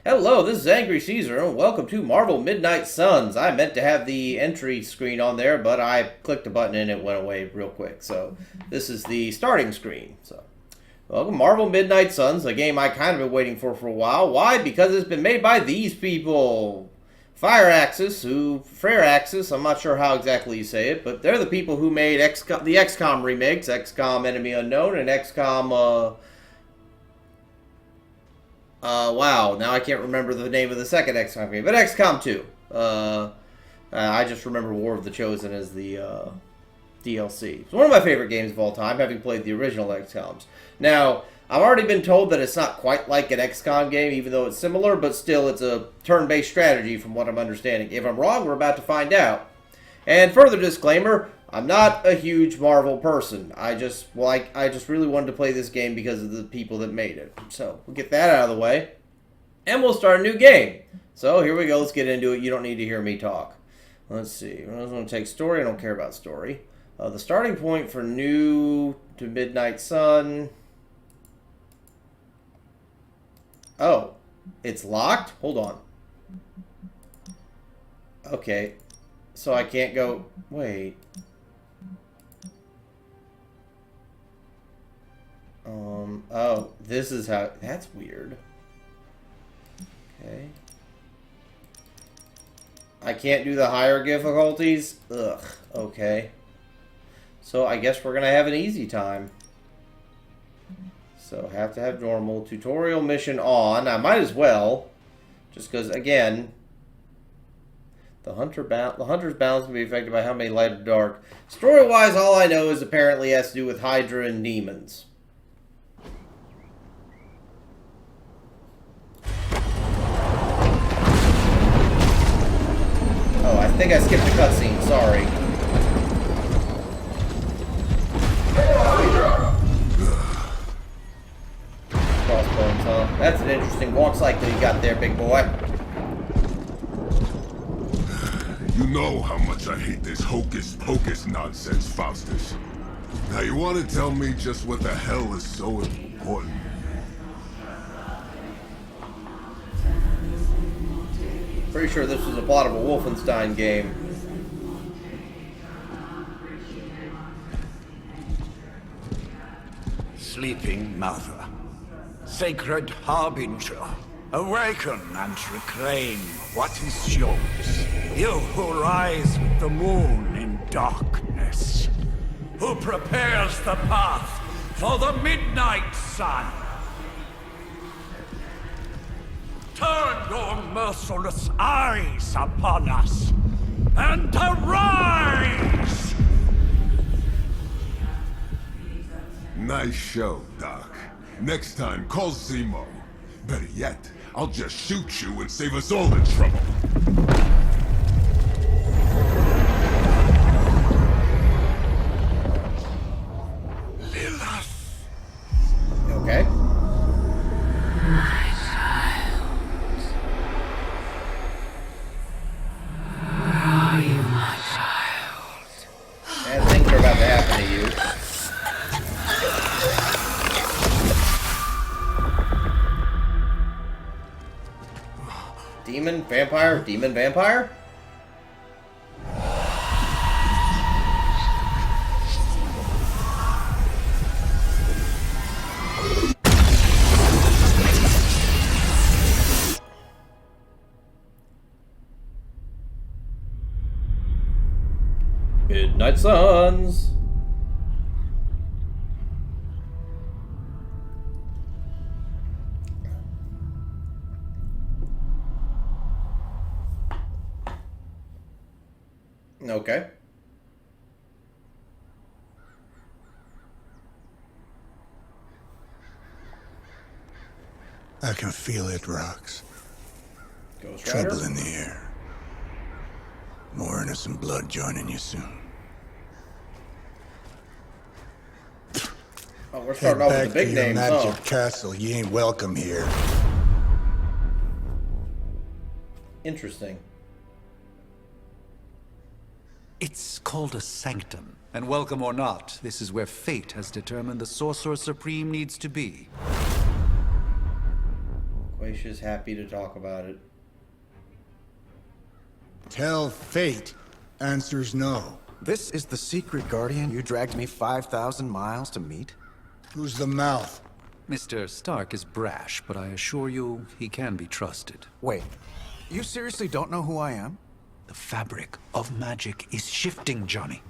Hello, this is Angry Caesar, and welcome to Marvel Midnight Suns. I meant to have the entry screen on there, but I clicked a button and it went away real quick. So this is the starting screen. So welcome, Marvel Midnight Suns, a game I kind of been waiting for a while. Why? Because it's been made by these people. Firaxis, Firaxis, I'm not sure how exactly you say it, but they're the people who made the Xcom remakes, Xcom Enemy Unknown and Xcom, wow, now I can't remember the name of the second XCOM game, but XCOM 2. I just remember War of the Chosen as the DLC. It's one of my favorite games of all time, having played the original XCOMs. Now, I've already been told that it's not quite like an XCOM game, even though it's similar, but still it's a turn-based strategy from what I'm understanding. If I'm wrong, we're about to find out. And further disclaimer, I'm not a huge Marvel person. I just really wanted to play this game because of the people that made it. So, we'll get that out of the way. And we'll start a new game. So, here we go. Let's get into it. You don't need to hear me talk. Let's see. I was going to take story. I don't care about story. The starting point for new to Midnight Sun. Oh, it's locked? Hold on. Okay. So I can't go... Wait. Oh, this is how... That's weird. Okay. I can't do the higher difficulties? Ugh, okay. So I guess we're going to have an easy time. So have to have normal. Tutorial mission on. I might as well. Just because, again... The hunter's bounds can be affected by how many light or dark. Story-wise, all I know is apparently it has to do with Hydra and demons. Oh, I think I skipped the cutscene. Sorry. Crossbones, huh? That's an interesting walk cycle you got there, big boy. You know how much I hate this hocus-pocus nonsense, Faustus. Now you want to tell me just what the hell is so important? Pretty sure this was a plot of a Wolfenstein game. Sleeping Mother, Sacred Harbinger, awaken and reclaim what is yours. You who rise with the moon in darkness, who prepares the path for the midnight sun. Turn your merciless eyes upon us, and arise! Nice show, Doc. Next time, call Zemo. Better yet, I'll just shoot you and save us all the trouble. Lilith! Okay. My child. Where are you, my child? And things are about to happen to you. Demon, vampire, demon, vampire? Midnight Suns. Okay. I can feel it, Rox. Ghost Rider. Trouble in the air. More innocent blood joining you soon. Oh, we're Head starting off back with the big to your names, magic huh? castle. You ain't welcome here. Interesting. It's called a sanctum. And welcome or not, this is where fate has determined the Sorcerer Supreme needs to be. Quaisha's happy to talk about it. Tell fate. Answers no. This is the secret guardian you dragged me 5,000 miles to meet? Who's the mouth? Mr. Stark is brash, but I assure you he can be trusted. Wait, you seriously don't know who I am? The fabric of magic is shifting, Johnny.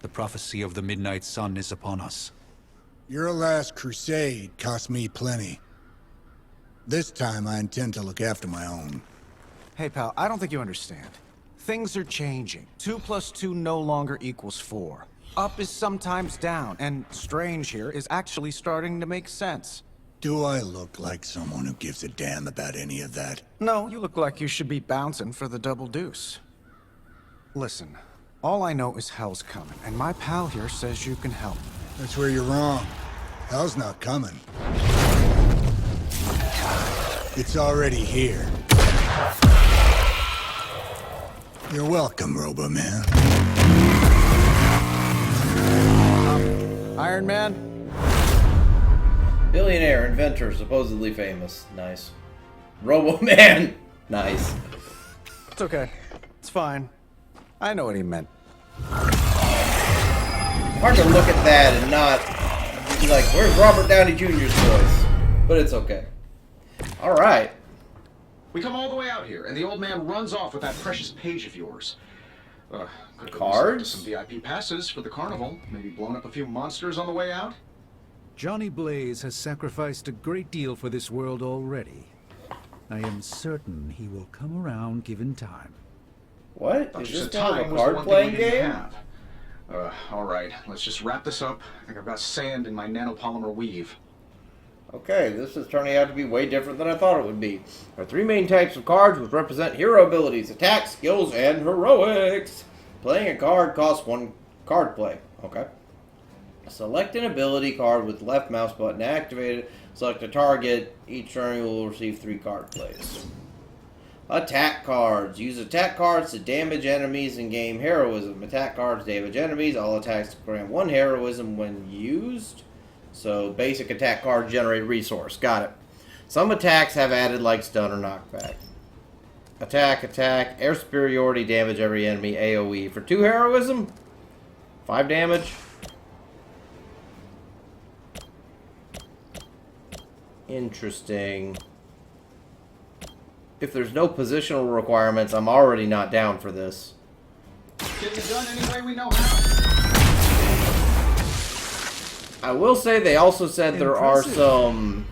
The prophecy of the Midnight Sun is upon us. Your last crusade cost me plenty. This time I intend to look after my own. Hey pal, I don't think you understand. Things are changing. 2 + 2 no longer equals 4. Up is sometimes down, and strange here is actually starting to make sense. Do I look like someone who gives a damn about any of that? No, you look like you should be bouncing for the double deuce. Listen, all I know is hell's coming, and my pal here says you can help. That's where you're wrong. Hell's not coming. It's already here. You're welcome, Robo-Man. Iron Man? Billionaire, inventor, supposedly famous. Nice. Robo-Man! Nice. It's okay. It's fine. I know what he meant. Hard to look at that and not be like, where's Robert Downey Jr.'s voice? But it's okay. Alright. We come all the way out here, and the old man runs off with that precious page of yours. Could Cards? Some VIP passes for the carnival. Maybe blown up a few monsters on the way out. Johnny Blaze has sacrificed a great deal for this world already. I am certain he will come around given time. What? Thought Is you this said kind of time a was the one card-playing thing we didn't game? have. All right, let's just wrap this up. I think I've got sand in my nanopolymer weave. Okay, this is turning out to be way different than I thought it would be. There are 3 main types of cards which represent hero abilities, attack, skills, and heroics. Playing a card costs 1 card play. Okay. Select an ability card with left mouse button activated. Select a target. Each turn you will receive 3 card plays. Attack cards. Use attack cards to damage enemies and gain heroism. Attack cards damage enemies. All attacks grant 1 heroism when used. So basic attack cards generate resource. Got it. Some attacks have added like stun or knockback. Attack, attack. Air superiority, damage every enemy. AoE. For 2 heroism. 5 damage. Interesting. If there's no positional requirements, I'm already not down for this. Getting it done any way we know how. I will say they also said there are Impressive. some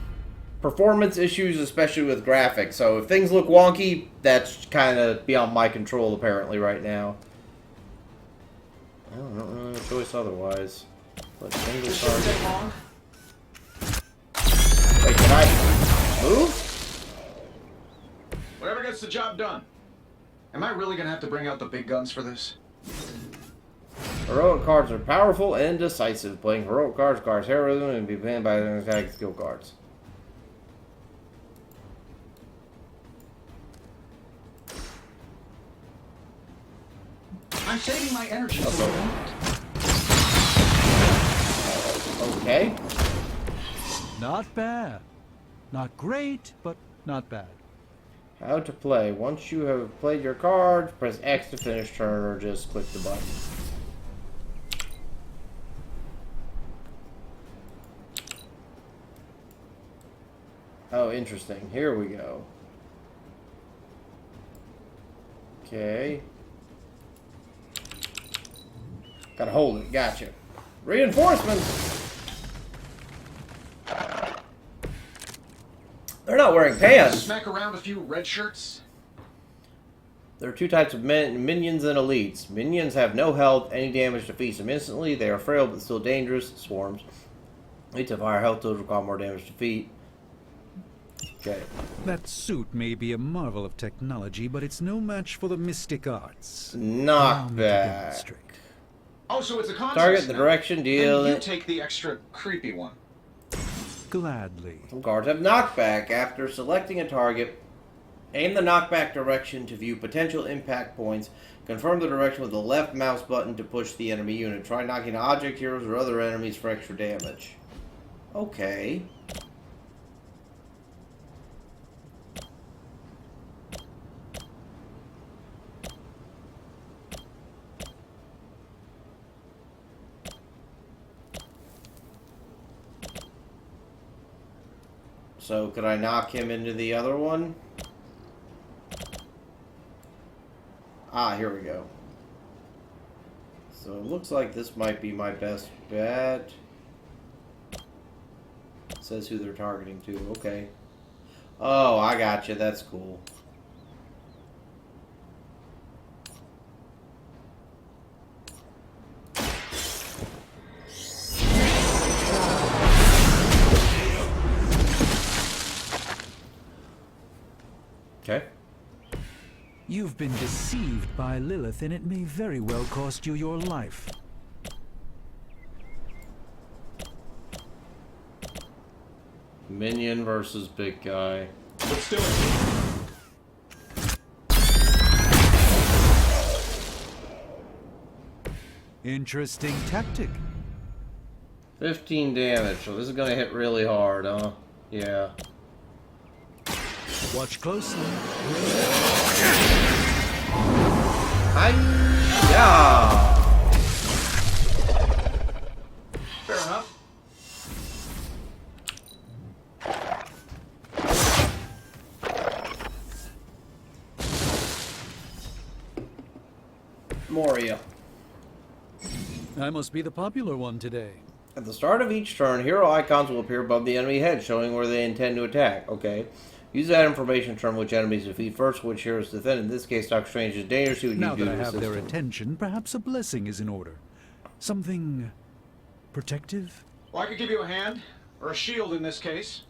performance issues, especially with graphics. So if things look wonky, that's kind of beyond my control apparently right now. I don't really have a choice otherwise. But single This shouldn't target. take long. Wait, can I move? Whatever gets the job done. Am I really gonna have to bring out the big guns for this? Heroic cards are powerful and decisive. Playing heroic cards requires heroism and be played by attack skill cards. I'm saving my energy for the moment. Okay. Not bad. Not great, but not bad. How to play. Once you have played your cards, press X to finish turn or just click the button. Oh, interesting. Here we go. Okay. Gotta hold it. Gotcha. Reinforcements! They're not wearing pants. Smack around a few red shirts. There are 2 types of minions and elites. Minions have no health. Any damage defeats them instantly. They are frail but still dangerous. Swarms. Elites have higher health totals, require more damage to defeat. Okay. That suit may be a marvel of technology, but it's no match for the mystic arts. Allow me to Knockback. demonstrate. Oh, so it's a contest. Target the now. direction, deal Then you it. take the extra creepy one. Gladly. Some cards have knockback. After selecting a target, aim the knockback direction to view potential impact points. Confirm the direction with the left mouse button to push the enemy unit. Try knocking object heroes or other enemies for extra damage. Okay. So could I knock him into the other one? Ah, here we go. So it looks like this might be my best bet. It says who they're targeting to. Okay. Oh, I gotcha. That's cool. Okay. You've been deceived by Lilith, and it may very well cost you your life. Minion versus big guy. Let's do it. Interesting tactic. 15 damage, so this is gonna hit really hard, huh? Yeah. Watch closely. Hi-ya! Fair enough. Moria. I must be the popular one today. At the start of each turn, hero icons will appear above the enemy head, showing where they intend to attack. Okay. Use that information to determine which enemies defeat first, which heroes defend. In this case, Doctor Strange is dangerous. Who would Now you do that I to have assist their him? attention, perhaps a blessing is in order. Something protective? Well, I could give you a hand, or a shield in this case.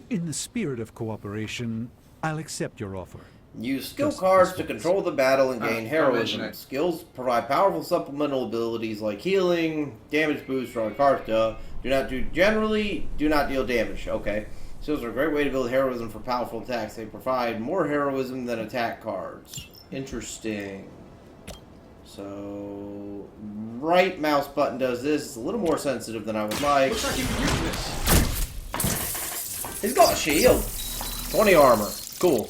In the spirit of cooperation, I'll accept your offer. Use skill Just cards this to once. control the battle and gain Don't heroism. mention it. Skills provide powerful supplemental abilities like healing, damage boost, or cards. Generally do not deal damage. Okay. Skills are a great way to build heroism for powerful attacks. They provide more heroism than attack cards. Interesting. So, right mouse button does this. It's a little more sensitive than I would like. Looks like you can use this. He's got a shield. 20 armor. Cool.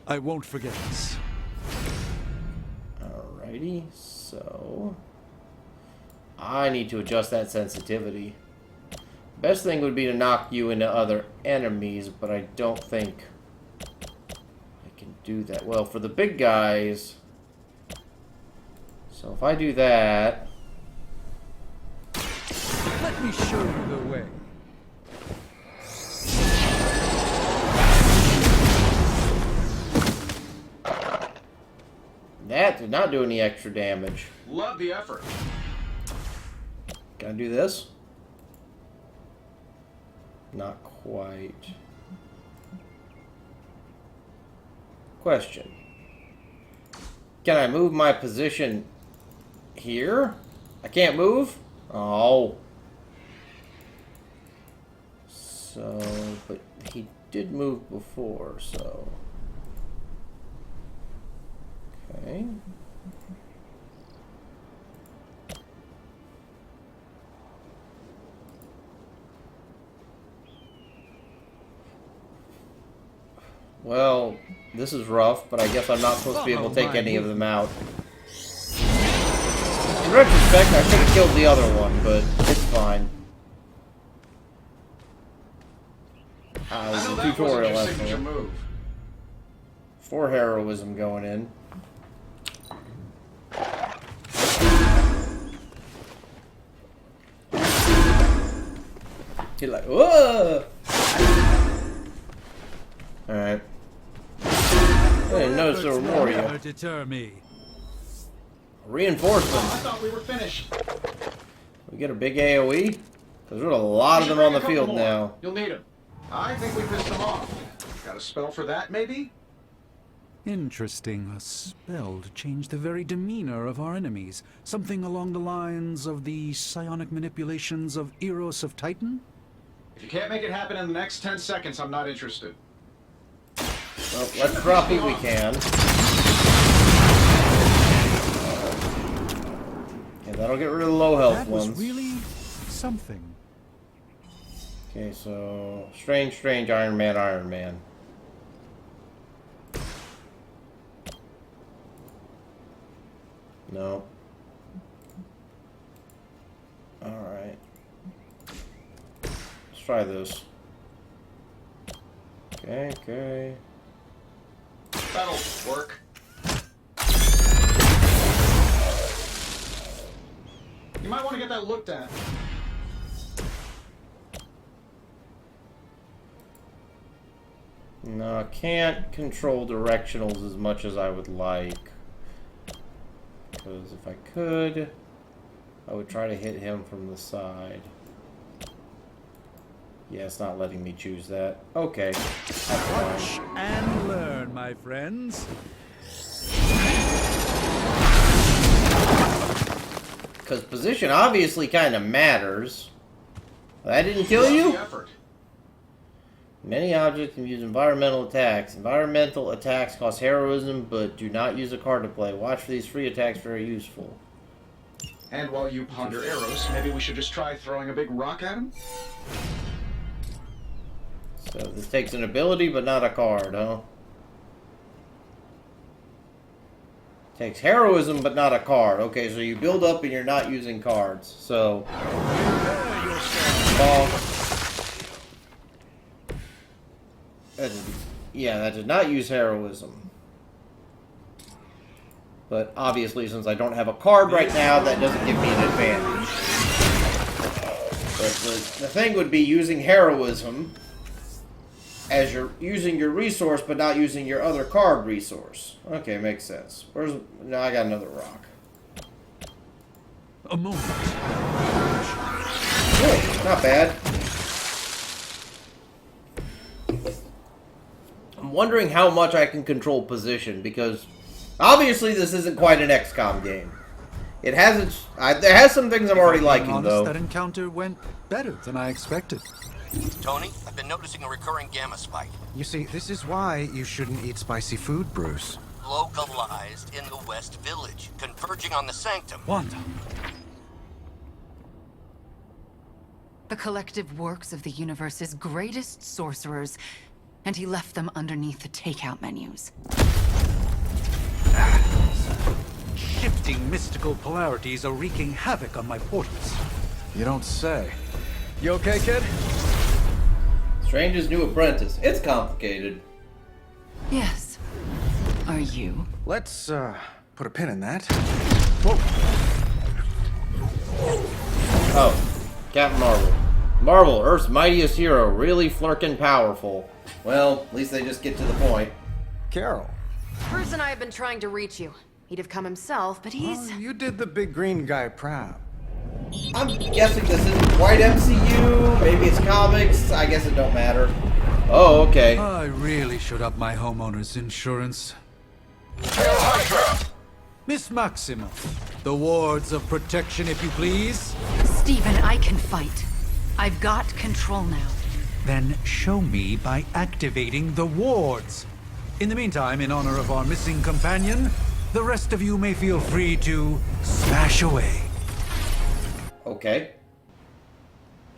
I won't forget this. Alrighty, so I need to adjust that sensitivity. Best thing would be to knock you into other enemies, but I don't think I can do that. Well, for the big guys, so if I do that, Let me show you the way. that did not do any extra damage. Love the effort. Can I do this? Not quite. Question. Can I move my position here? I can't move? Oh. So, but he did move before, so. Okay. Well, this is rough, but I guess I'm not supposed to be able to take any of them out. In retrospect, I should have killed the other one, but it's fine. I There's know a that wasn't tutorial your left signature for move. 4 heroism going in. He's like, whoa! Alright. I didn't notice there were more of Never you. deter me. Reinforcement. I thought we were finished. We get a big AoE? Because there's a lot of them on the field now. You'll need them. I think we pissed them off. Got a spell for that, maybe? Interesting. A spell to change the very demeanor of our enemies. Something along the lines of the psionic manipulations of Eros of Titan? If you can't make it happen in the next 10 seconds, I'm not interested. Well, let's drop what we can. Okay, that'll get rid of the low health That was ones. really something. Okay, so Strange, Iron Man. No. Alright. Let's try this. Okay, okay. That'll work. You might want to get that looked at. No, I can't control directionals as much as I would like. Because if I could, I would try to hit him from the side. Yeah, it's not letting me choose that. Okay. That's Watch fine. and learn, my friends. Because position obviously kind of matters. That didn't kill you? Effort. Many objects can use environmental attacks. Environmental attacks cost heroism, but do not use a card to play. Watch for these free attacks, very useful. And while you ponder arrows, maybe we should just try throwing a big rock at him? So this takes an ability, but not a card, huh? Takes heroism, but not a card. Okay, so you build up and you're not using cards. So... yeah, that did not use heroism. But obviously, since I don't have a card right now, that doesn't give me an advantage. But the thing would be using heroism as you're using your resource, but not using your other card resource. Okay, makes sense. Where's... no, I got another rock. A moment. Good, not bad. I'm wondering how much I can control position, because obviously this isn't quite an XCOM game. It has its... there has some things I'm already liking, Honest, though. that encounter went better than I expected. Tony, I've been noticing a recurring gamma spike. You see, this is why you shouldn't eat spicy food, Bruce. Localized in the West Village, converging on the Sanctum. Wanda. The collective works of the universe's greatest sorcerers, and he left them underneath the takeout menus. Shifting mystical polarities are wreaking havoc on my portals. You don't say. You okay, kid? Strange's new apprentice. It's complicated. Yes. Are you? Let's, put a pin in that. Oh, Captain Marvel. Marvel, Earth's mightiest hero, really flirkin' powerful. Well, at least they just get to the point. Carol. Bruce and I have been trying to reach you. He'd have come himself, but he's... Oh, you did the big green guy proud. I'm guessing this isn't quite MCU. Maybe it's comics. I guess it don't matter. Oh, okay. I really should up my homeowner's insurance. Miss Maxima, the wards of protection, if you please. Stephen, I can fight. I've got control now. Then show me by activating the wards. In the meantime, in honor of our missing companion, the rest of you may feel free to smash away. Okay.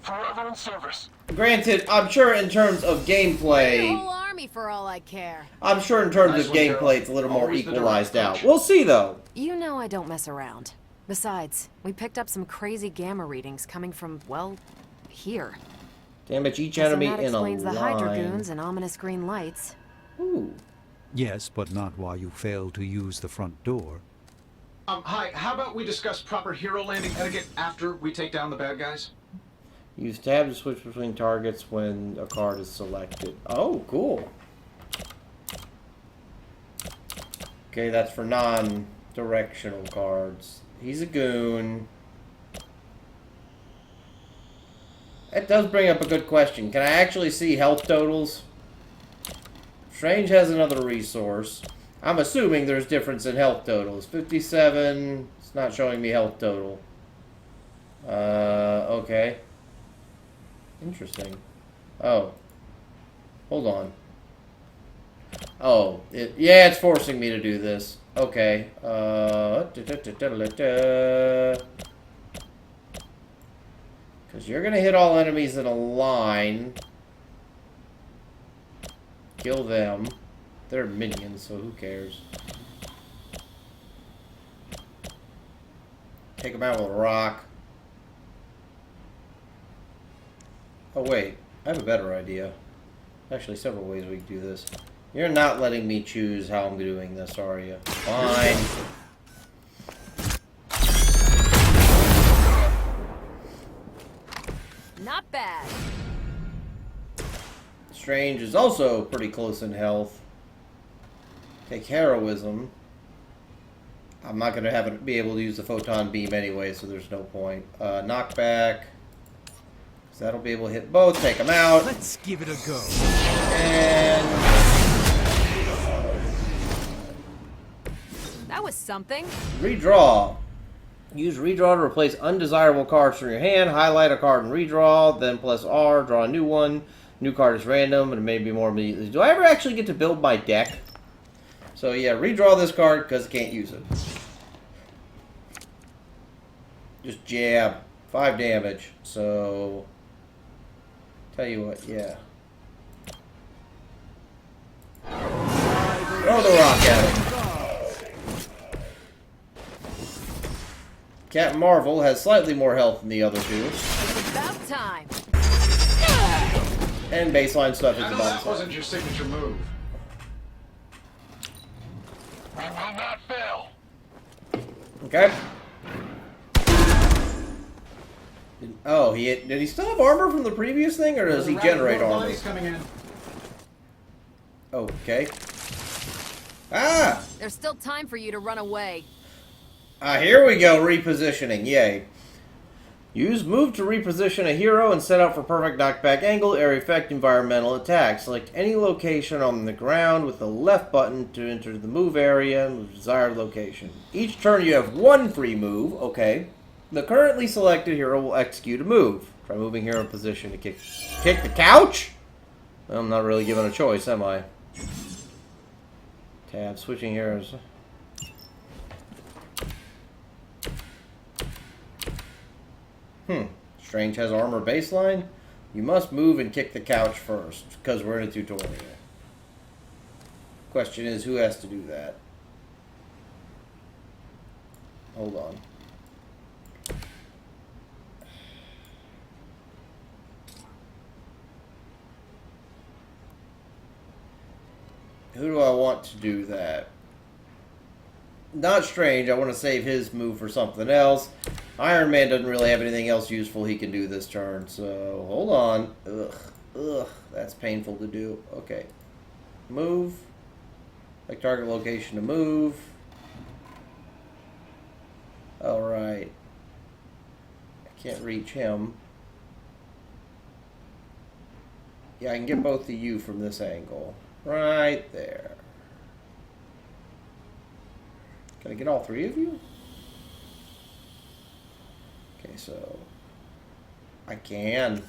Forever in service. Granted, I'm sure in terms of The gameplay... whole army for all I care. I'm sure in terms Nice of one, Carol. gameplay it's a little more Always the direct equalized out. approach. We'll see, though. You know I don't mess around. Besides, we picked up some crazy gamma readings coming from, well, here. Damage each So enemy that in a explains the Hydra line. goons and ominous green lights. Ooh. Yes, but not while you fail to use the front door. Hi, how about we discuss proper hero landing etiquette after we take down the bad guys? Use tab to switch between targets when a card is selected. Oh, cool. Okay, that's for non-directional cards. He's a goon. That does bring up a good question. Can I actually see health totals? Strange has another resource. I'm assuming there's difference in health totals. 57. It's not showing me health total. Okay. Interesting. Oh. Hold on. Oh. Yeah, it's forcing me to do this. Okay. Because you're going to hit all enemies in a line. Kill them. They're minions, so who cares? Take them out with a rock. Oh, wait. I have a better idea. Actually, several ways we can do this. You're not letting me choose how I'm doing this, are you? Fine. Not bad. Strange is also pretty close in health. Take heroism. I'm not going to be able to use the photon beam anyway, so there's no point. Knockback. So that'll be able to hit both. Take them out. Let's give it a go. And That was something. redraw. Use redraw to replace undesirable cards from your hand. Highlight a card and redraw. Then press R. Draw a new one. New card is random, and it may be more immediately. Do I ever actually get to build my deck? So yeah, redraw this card because I can't use it. Just jab. 5 damage. So, tell you what, yeah. Throw the rock at him. Captain Marvel has slightly more health than the other two. It's about time. And baseline stuff is I know about that the wasn't same. your signature move. We will not fail. Okay. Oh, did he still have armor from the previous thing, or does he generate armor? Bodies coming in. Okay. Ah! There's still time for you to run away. Here we go, repositioning, yay. Use move to reposition a hero and set up for perfect knockback angle, area effect, environmental attack. Select any location on the ground with the left button to enter the move area and the desired location. Each turn you have 1 free move, okay. The currently selected hero will execute a move. Try moving hero in position to kick the couch? Well, I'm not really given a choice, am I? Tab, switching heroes. Strange has armor baseline. You must move and kick the couch first, because we're in a tutorial. Question is, who has to do that? Hold on. Who do I want to do that? Not Strange. I want to save his move for something else. Iron Man doesn't really have anything else useful he can do this turn, so hold on. Ugh, that's painful to do. Okay. Move. Like target location to move. Alright. I can't reach him. Yeah, I can get both of you from this angle. Right there. Can I get all 3 of you? Okay, so I can.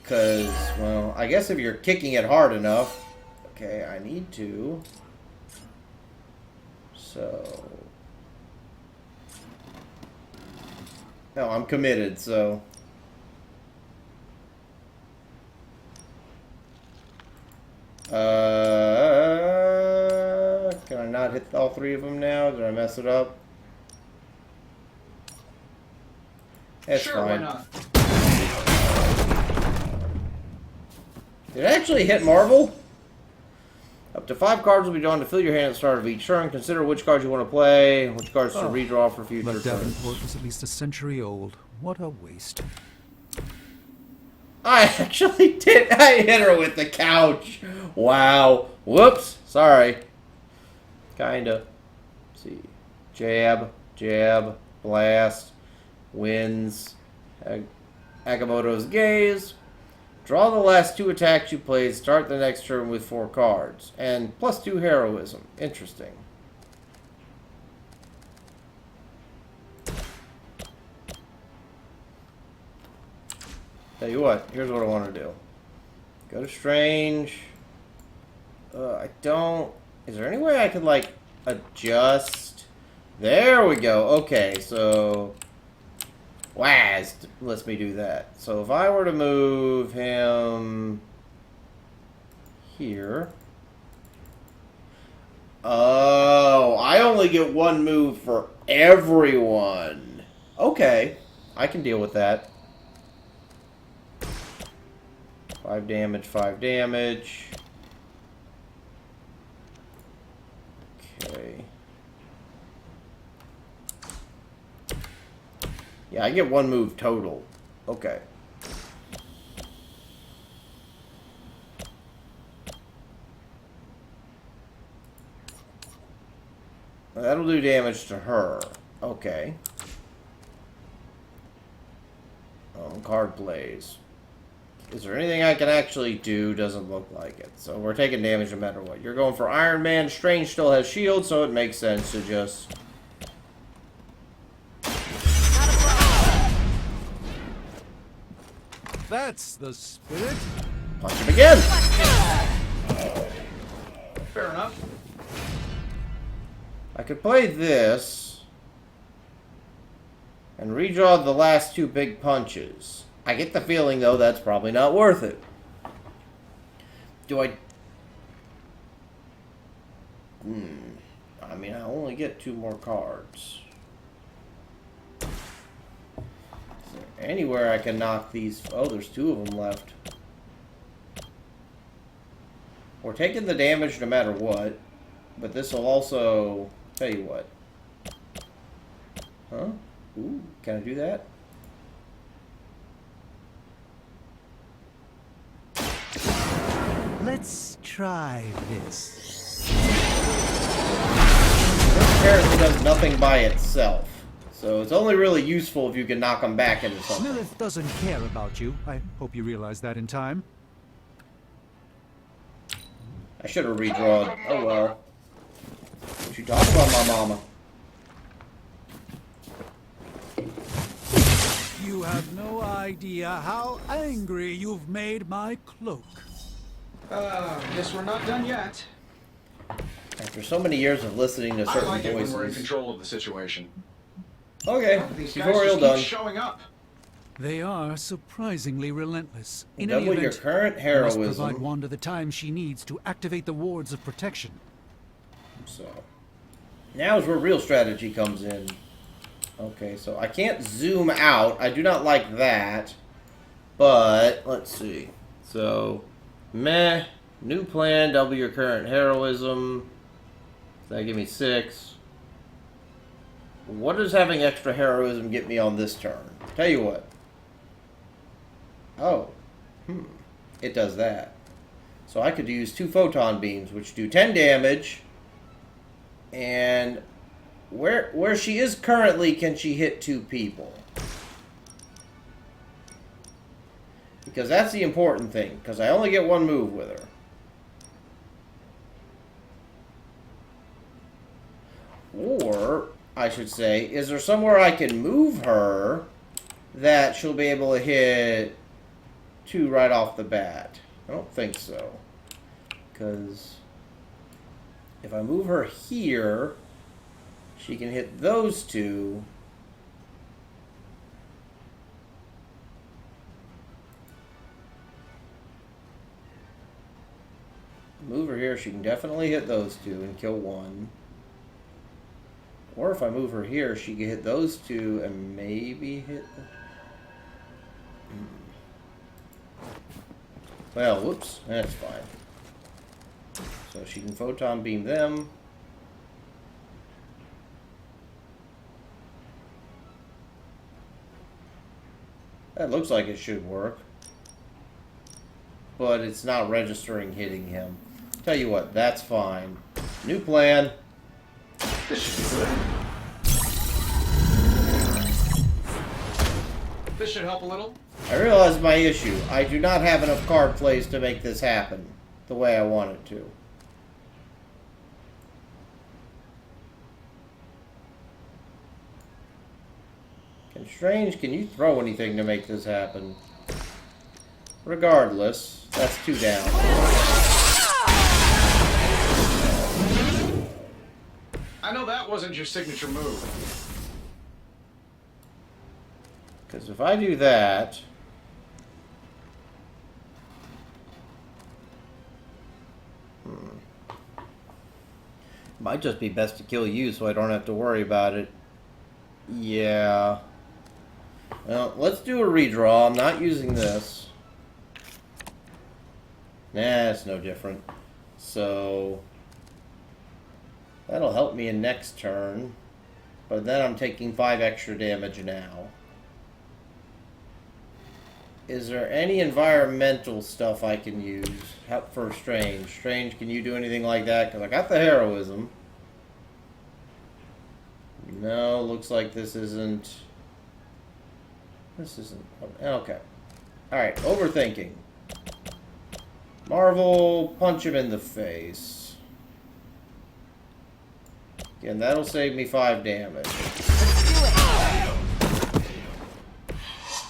Because, well, I guess if you're kicking it hard enough. Okay, I need to. So. No, I'm committed, so. Can I not hit all 3 of them now? Did I mess it up? That's Sure, fine. why not? Did it actually hit Marvel? Up to 5 cards will be drawn to fill your hand at the start of each turn. Consider which cards you want to play, which cards to redraw for future But turns. Davenport was at least a century old. What a waste. I actually did. I hit her with the couch. Wow. Whoops. Sorry. Kinda. Let's see. Jab. Jab. Blast. Wins. Agamotto's Gaze. Draw the last 2 attacks you played. Start the next turn with 4 cards. And plus 2 heroism. Interesting. Tell you what, here's what I want to do. Go to Strange. I don't... Is there any way I could, like, adjust? There we go. Okay, so... Waz lets me do that. So if I were to move him... here... Oh, I only get 1 move for everyone. Okay, I can deal with that. 5 5 damage, 5 damage. Okay. Yeah, I get 1 move total. Okay. That'll do damage to her. Okay. Card plays. Is there anything I can actually do? Doesn't look like it. So we're taking damage no matter what. You're going for Iron Man. Strange still has shield, so it makes sense to just... That's the spirit. Punch him again! Fair enough. I could play this and redraw the last 2 big punches. I get the feeling, though, that's probably not worth it. Do I... I mean, I only get 2 more cards. Is there anywhere I can knock these... Oh, there's 2 of them left. We're taking the damage no matter what, but this will also... Tell you what. Huh? Ooh, can I do that? Let's try this. This character does nothing by itself, so it's only really useful if you can knock them back into something. Lilith doesn't care about you. I hope you realize that in time. I should have redrawn. Oh well. What you talking about, my mama? You have no idea how angry you've made my cloak. Guess we're not done yet. After so many years of listening to I certain like it when we're in voices. control of the situation. Okay, These guys tutorial just keep done. showing up. They are surprisingly relentless. In Double any your event, current you must provide heroism. Wanda the time she needs to activate the wards of protection. So, now is where real strategy comes in. Okay, so I can't zoom out. I do not like that. But, let's see. So, meh. New plan, double your current heroism. That give me 6. What does having extra heroism get me on this turn? Tell you what. Oh. It does that. So I could use 2 photon beams, which do 10 damage. And where she is currently, can she hit 2 people? Because that's the important thing. Because I only get 1 move with her. Or, I should say, is there somewhere I can move her that she'll be able to hit 2 right off the bat? I don't think so. Because if I move her here, she can hit those 2. Move her here, she can definitely hit those 2 and kill 1. Or if I move her here, she can hit those 2 and maybe hit the... Well, whoops, that's fine. So she can photon beam them. That looks like it should work. But it's not registering hitting him. Tell you what, that's fine. New plan. This should be good. This should help a little. I realize my issue. I do not have enough card plays to make this happen the way I want it to. Strange, can you throw anything to make this happen? Regardless, that's 2 down. I know that wasn't your signature move. Because if I do that... Might just be best to kill you so I don't have to worry about it. Yeah. Well, let's do a redraw. I'm not using this. Nah, it's no different. So that'll help me in next turn. But then I'm taking 5 extra damage now. Is there any environmental stuff I can use for Strange? Strange, can you do anything like that? Because I got the heroism. No, looks like this isn't... This isn't... Okay. Alright, overthinking. Marvel, punch him in the face. Again, that'll save me 5 damage.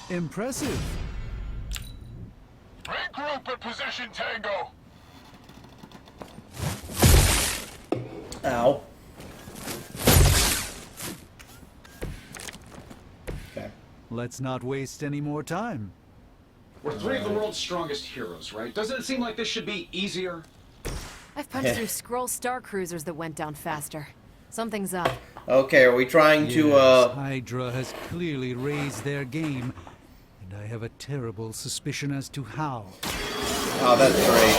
Impressive. Regroup at position, Tango. Ow. Okay. Let's not waste any more time. We're 3 of the world's strongest heroes, right? Doesn't it seem like this should be easier? I've punched through Skrull star cruisers that went down faster. Something's up. Okay, are we trying to, Hydra has clearly raised their game, and I have a terrible suspicion as to how. Oh, that's great.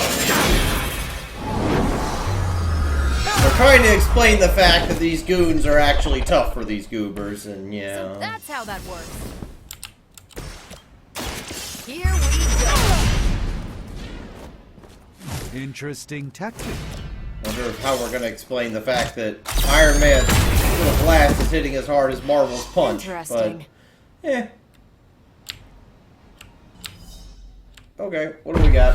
We're trying to explain the fact that these goons are actually tough for these goobers, and yeah. So that's how that works. Here we go. Interesting tactic. Wonder how we're going to explain the fact that Iron Man's little blast is hitting as hard as Marvel's punch. Interesting. But, eh. Okay, what do we got?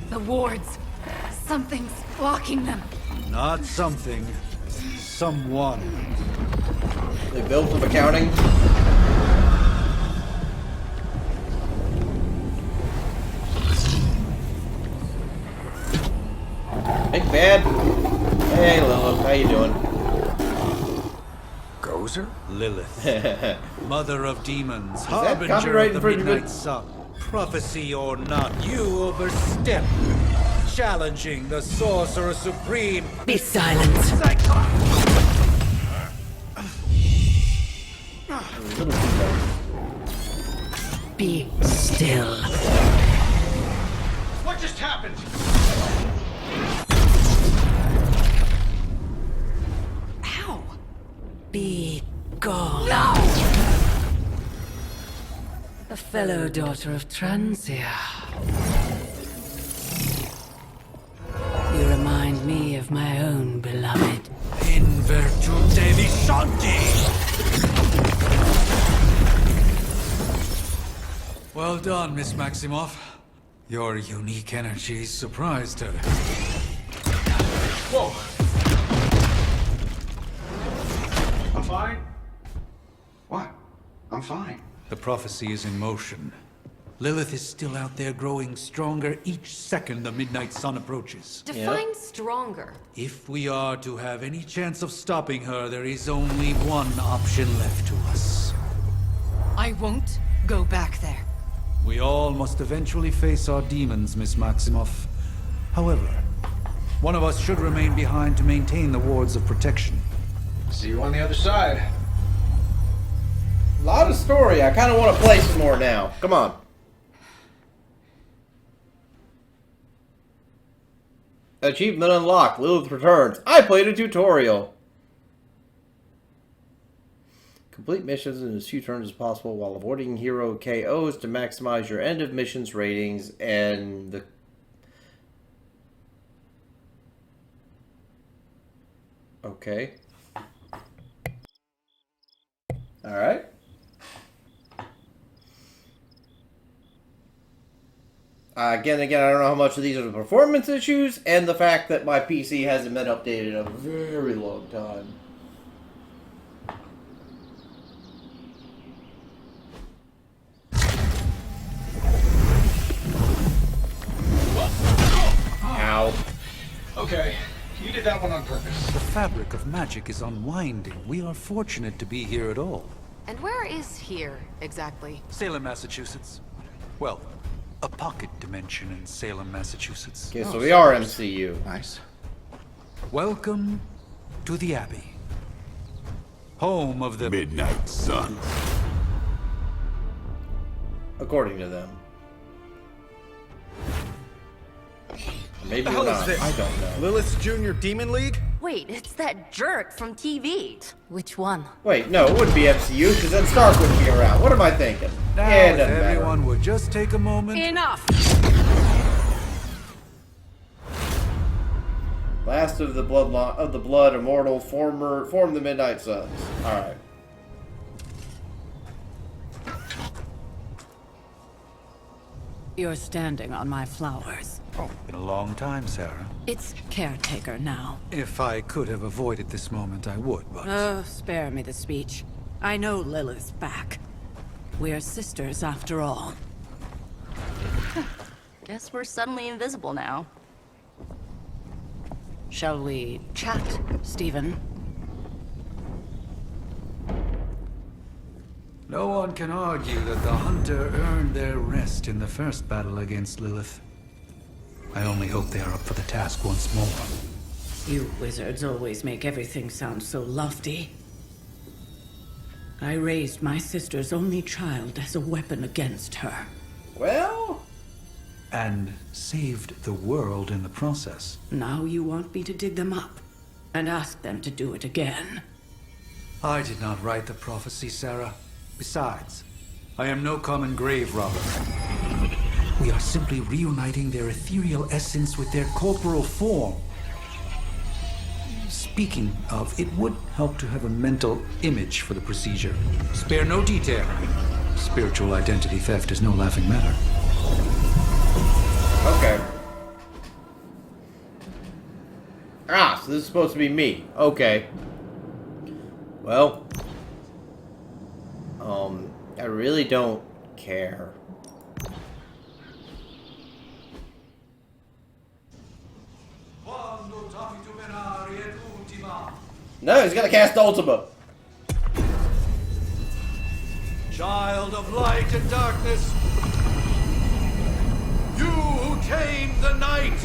The wards. Something's blocking them. Not something. Someone. They built from accounting? Big Bad. Hey Lilith, how you doing? Gozer? Lilith. Mother of demons. that Harbinger copyright of the infringement? midnight sun. Prophecy or not, you overstep. Challenging the Sorcerer Supreme. Be silent. Be still. What just happened? Ow. Be gone. No! A fellow daughter of Transia. You remind me of my own beloved. In virtute vishanti. Well done, Miss Maximoff. Your unique energies surprised her. Whoa. I'm fine. What? I'm fine. The prophecy is in motion. Lilith is still out there growing stronger each second the midnight sun approaches. Define stronger. If we are to have any chance of stopping her, there is only one option left to us. I won't go back there. We all must eventually face our demons, Miss Maximoff. However, one of us should remain behind to maintain the wards of protection. See you on the other side. A lot of story. I kind of want to play some more now. Come on. Achievement unlocked. Lilith returns. I played a tutorial. Complete missions in as few turns as possible while avoiding hero KOs to maximize your end of missions ratings and the... Okay. Alright. Again, I don't know how much of these are the performance issues and the fact that my PC hasn't been updated in a very long time. Ow. Okay, you did that one on purpose. The fabric of magic is unwinding. We are fortunate to be here at all. And where is here, exactly? Salem, Massachusetts. Well, a pocket dimension in Salem, Massachusetts. Okay, so we are MCU. Nice. Welcome to the Abbey. Home of the Midnight Sun. according to them. Maybe The hell not. is this? I don't know. Lilith's Junior Demon League? Wait, it's that jerk from TV. Which one? Wait, no, it wouldn't be MCU because then Stark wouldn't be around. What am I thinking? Now, Yeah, it if doesn't matter. everyone would just take a moment. Enough! Last of the blood immortal form the Midnight Suns. All right. You're standing on my flowers. Oh, been a long time, Sarah. It's caretaker now. If I could have avoided this moment, I would, but... Oh, spare me the speech. I know Lilith's back. We're sisters after all. Guess we're suddenly invisible now. Shall we chat, Stephen? No one can argue that the Hunter earned their rest in the first battle against Lilith. I only hope they are up for the task once more. You wizards always make everything sound so lofty. I raised my sister's only child as a weapon against her. Well... And saved the world in the process. Now you want me to dig them up and ask them to do it again. I did not write the prophecy, Sarah. Besides, I am no common grave robber. We are simply reuniting their ethereal essence with their corporal form. Speaking of, it would help to have a mental image for the procedure. Spare no detail. Spiritual identity theft is no laughing matter. Okay. Ah, so this is supposed to be me. Okay. Well. I really don't care. No, he's gonna cast Ultima. Child of light and darkness, you who tame the night,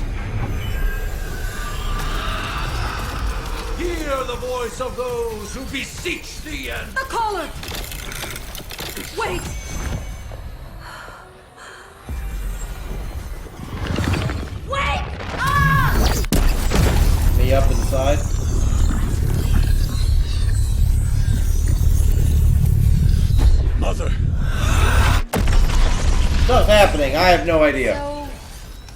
hear the voice of those who beseech thee and... The collar! Wait! Wait! Ah! Me up inside. Mother. What's happening? I have no idea. So,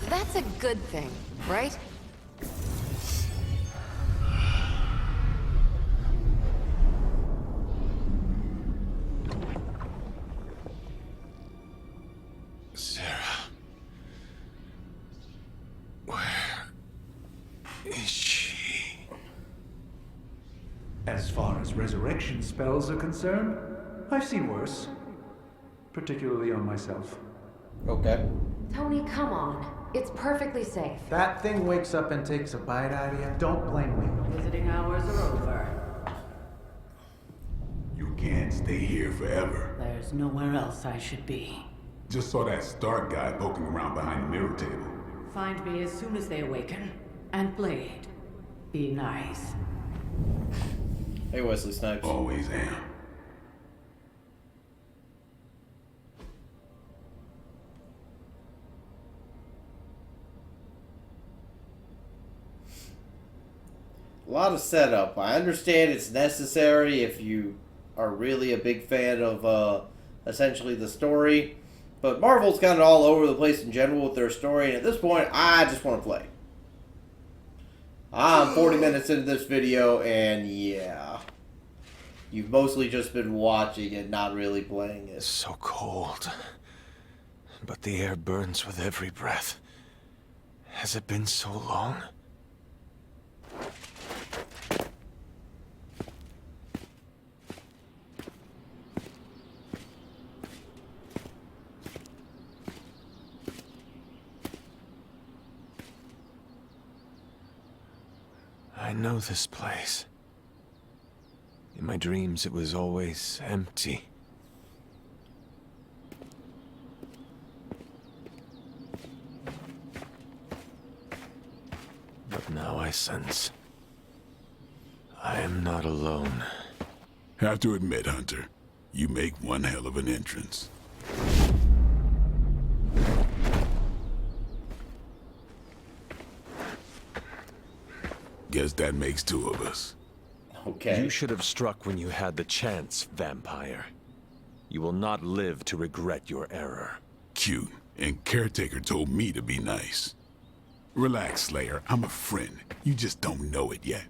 that's a good thing, right? Sarah. Where is she? As far as resurrection spells are concerned, I've seen worse. Particularly on myself. Okay. Tony, come on. It's perfectly safe. That thing wakes up and takes a bite out of you. Don't blame me. Visiting hours are over. You can't stay here forever. There's nowhere else I should be. Just saw that Stark guy poking around behind the mirror table. Find me as soon as they awaken. And Blade, be nice. Hey, Wesley Snipes. Always am. A lot of setup. I understand it's necessary if you are really a big fan of essentially the story. But Marvel's kind of all over the place in general with their story. And at this point, I just want to play. I'm 40 minutes into this video, and yeah. You've mostly just been watching and not really playing it. So cold. But the air burns with every breath. Has it been so long? I know this place. In my dreams, it was always empty. But now I sense I am not alone. Have to admit, Hunter, you make one hell of an entrance. Guess that makes two of us. Okay. You should have struck when you had the chance, vampire. You will not live to regret your error. Cute. And Caretaker told me to be nice. Relax, Slayer. I'm a friend. You just don't know it yet.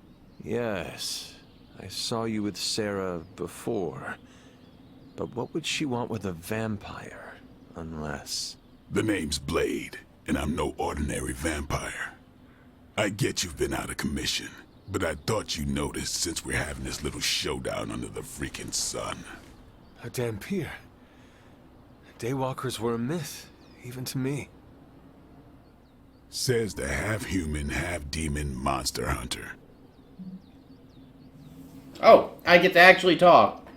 Yes. I saw you with Sarah before. But what would she want with a vampire? Unless... The name's Blade, and I'm no ordinary vampire. I get you've been out of commission, but I thought you noticed since we're having this little showdown under the freaking sun. A Dampier. Daywalkers were a myth, even to me. Says the half-human, half-demon monster hunter. Oh, I get to actually talk.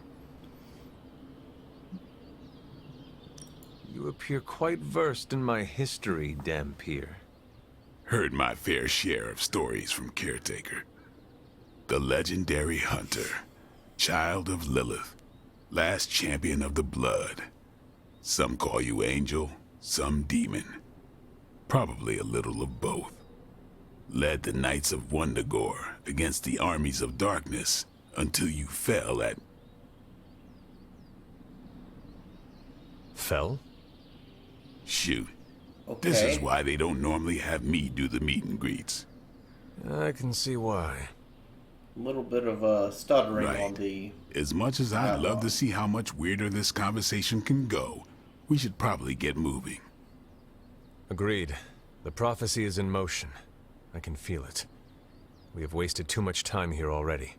You appear quite versed in my history, Dampier. Heard my fair share of stories from Caretaker. The legendary hunter, child of Lilith, last champion of the blood. Some call you angel, some demon. Probably a little of both. Led the Knights of Wundagore against the armies of darkness until you fell at... Fell? Shoot. Okay. This is why they don't normally have me do the meet and greets. I can see why. A little bit of stuttering Right. on the... As much as I'd love to see how much weirder this conversation can go, we should probably get moving. Agreed. The prophecy is in motion. I can feel it. We have wasted too much time here already.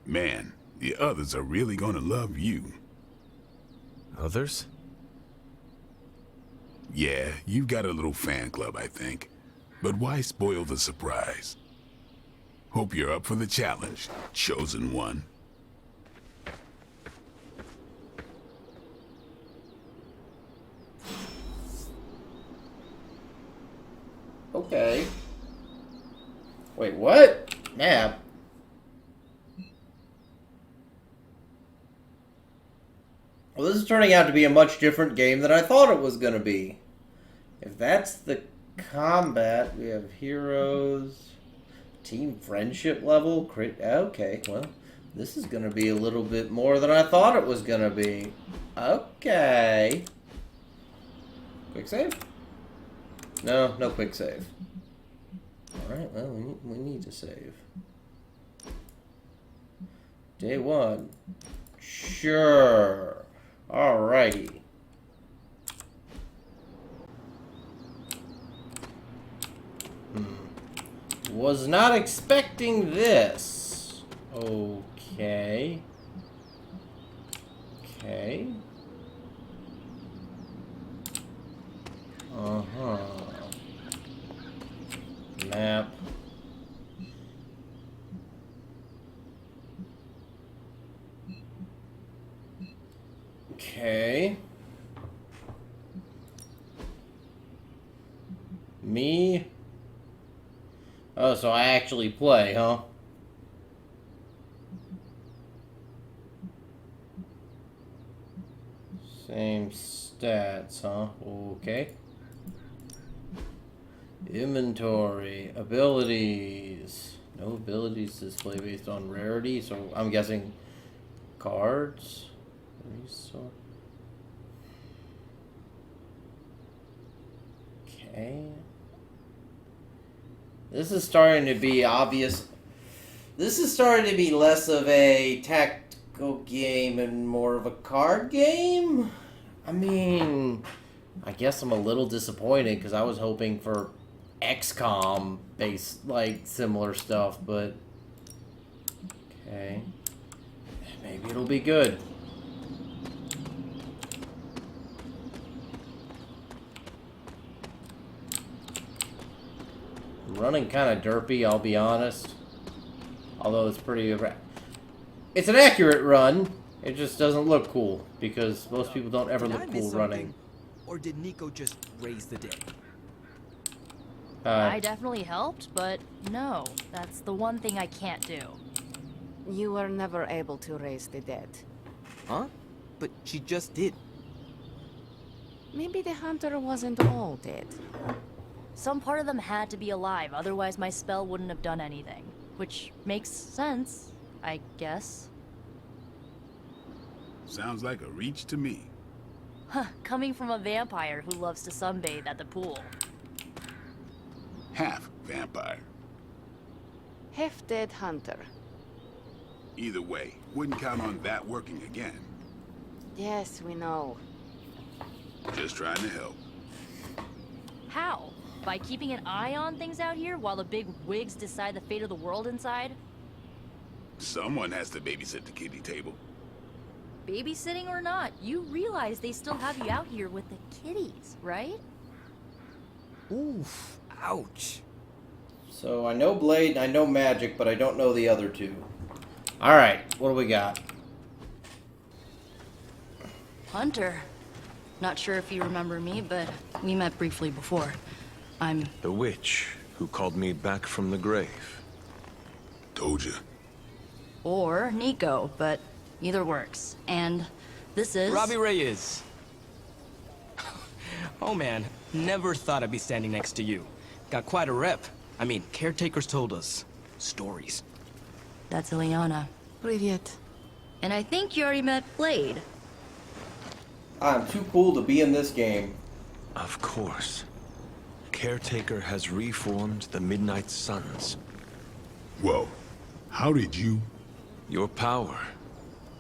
Man, the others are really gonna love you. Others? Yeah, you've got a little fan club, I think. But why spoil the surprise? Hope you're up for the challenge, chosen one. Okay. Wait, what? Map? Well, this is turning out to be a much different game than I thought it was going to be. If that's the combat, we have heroes, team friendship level, okay, well, this is going to be a little bit more than I thought it was going to be. Okay. Quick save? No, no quick save. Alright, well, we need to save. Day one. Sure. Alrighty. Was not expecting this. Okay. Okay. Uh-huh. Map. Okay. Me. Oh, so I actually play, huh? Same stats, huh? Okay. Inventory. Abilities. No abilities display based on rarity, so I'm guessing cards. Resource. Okay. This is starting to be obvious. This is starting to be less of a tactical game and more of a card game. I mean, I guess I'm a little disappointed because I was hoping for Xcom based, like, similar stuff, but okay. Maybe it'll be good. Running kind of derpy, I'll be honest. Although it's pretty... It's an accurate run. It just doesn't look cool. Because most people don't ever look cool running. Or did Nico just raise the dead? I definitely helped, but no. That's the one thing I can't do. You were never able to raise the dead. Huh? But she just did. Maybe the hunter wasn't all dead. Some part of them had to be alive, otherwise my spell wouldn't have done anything. Which makes sense, I guess. Sounds like a reach to me. Huh, coming from a vampire who loves to sunbathe at the pool. Half vampire. Half-dead hunter. Either way, wouldn't count on that working again. Yes, we know. Just trying to help. How? By keeping an eye on things out here while the big wigs decide the fate of the world inside? Someone has to babysit the kiddie table. Babysitting or not, you realize they still have you out here with the kiddies, right? Oof. Ouch. So I know Blade and I know Magic, but I don't know the other two. Alright, what do we got? Hunter. Not sure if you remember me, but we met briefly before. I'm... The witch who called me back from the grave. Told you. Or Nico, but either works. And this is... Robbie Reyes. Oh man, never thought I'd be standing next to you. Got quite a rep. I mean, caretakers told us stories. That's Ileana. Привет. And I think you already met Blade. I'm too cool to be in this game. Of course. Caretaker has reformed the Midnight Suns. Whoa. How did you? Your power.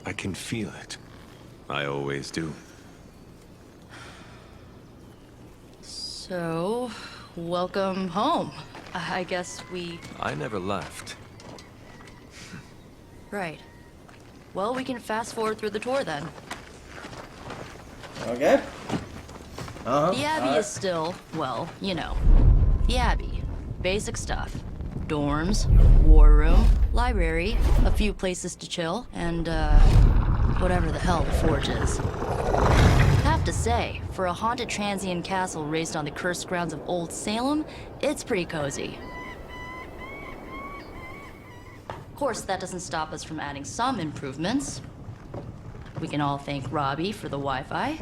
I can feel it. I always do. So, welcome home. I guess we... I never left. Right. Well, we can fast forward through the tour then. Okay. The Abbey is still, well, you know, the Abbey. Basic stuff. Dorms, war room, library, a few places to chill, and, whatever the hell the Forge is. Have to say, for a haunted transient castle raised on the cursed grounds of Old Salem, it's pretty cozy. Of course, that doesn't stop us from adding some improvements. We can all thank Robbie for the Wi-Fi.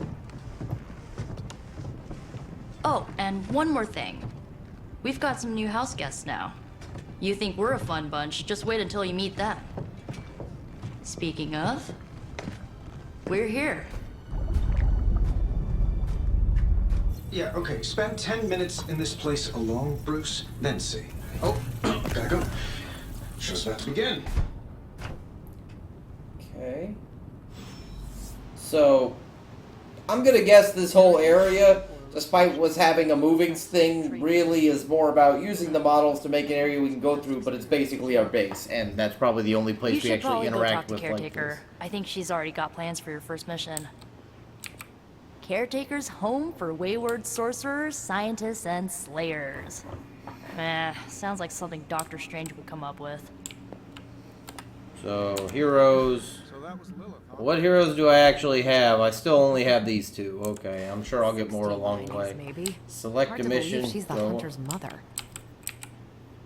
Oh, and one more thing. We've got some new house guests now. You think we're a fun bunch, just wait until you meet them. Speaking of, we're here. Yeah, okay. Spend 10 minutes in this place alone, Bruce, then see. Oh, gotta go. Show's about to begin. Okay. So, I'm gonna guess this whole area, despite what's having a moving thing, really is more about using the models to make an area we can go through, but it's basically our base, and that's probably the only place we actually interact with. You should probably go talk to Caretaker. I think she's already got plans for your first mission. Caretaker's home for wayward sorcerers, scientists, and slayers. Sounds like something Doctor Strange would come up with. So, heroes. What heroes do I actually have? I still only have these two. Okay, I'm sure I'll get more along the way. Maybe. Select a mission. She's the hunter's mother.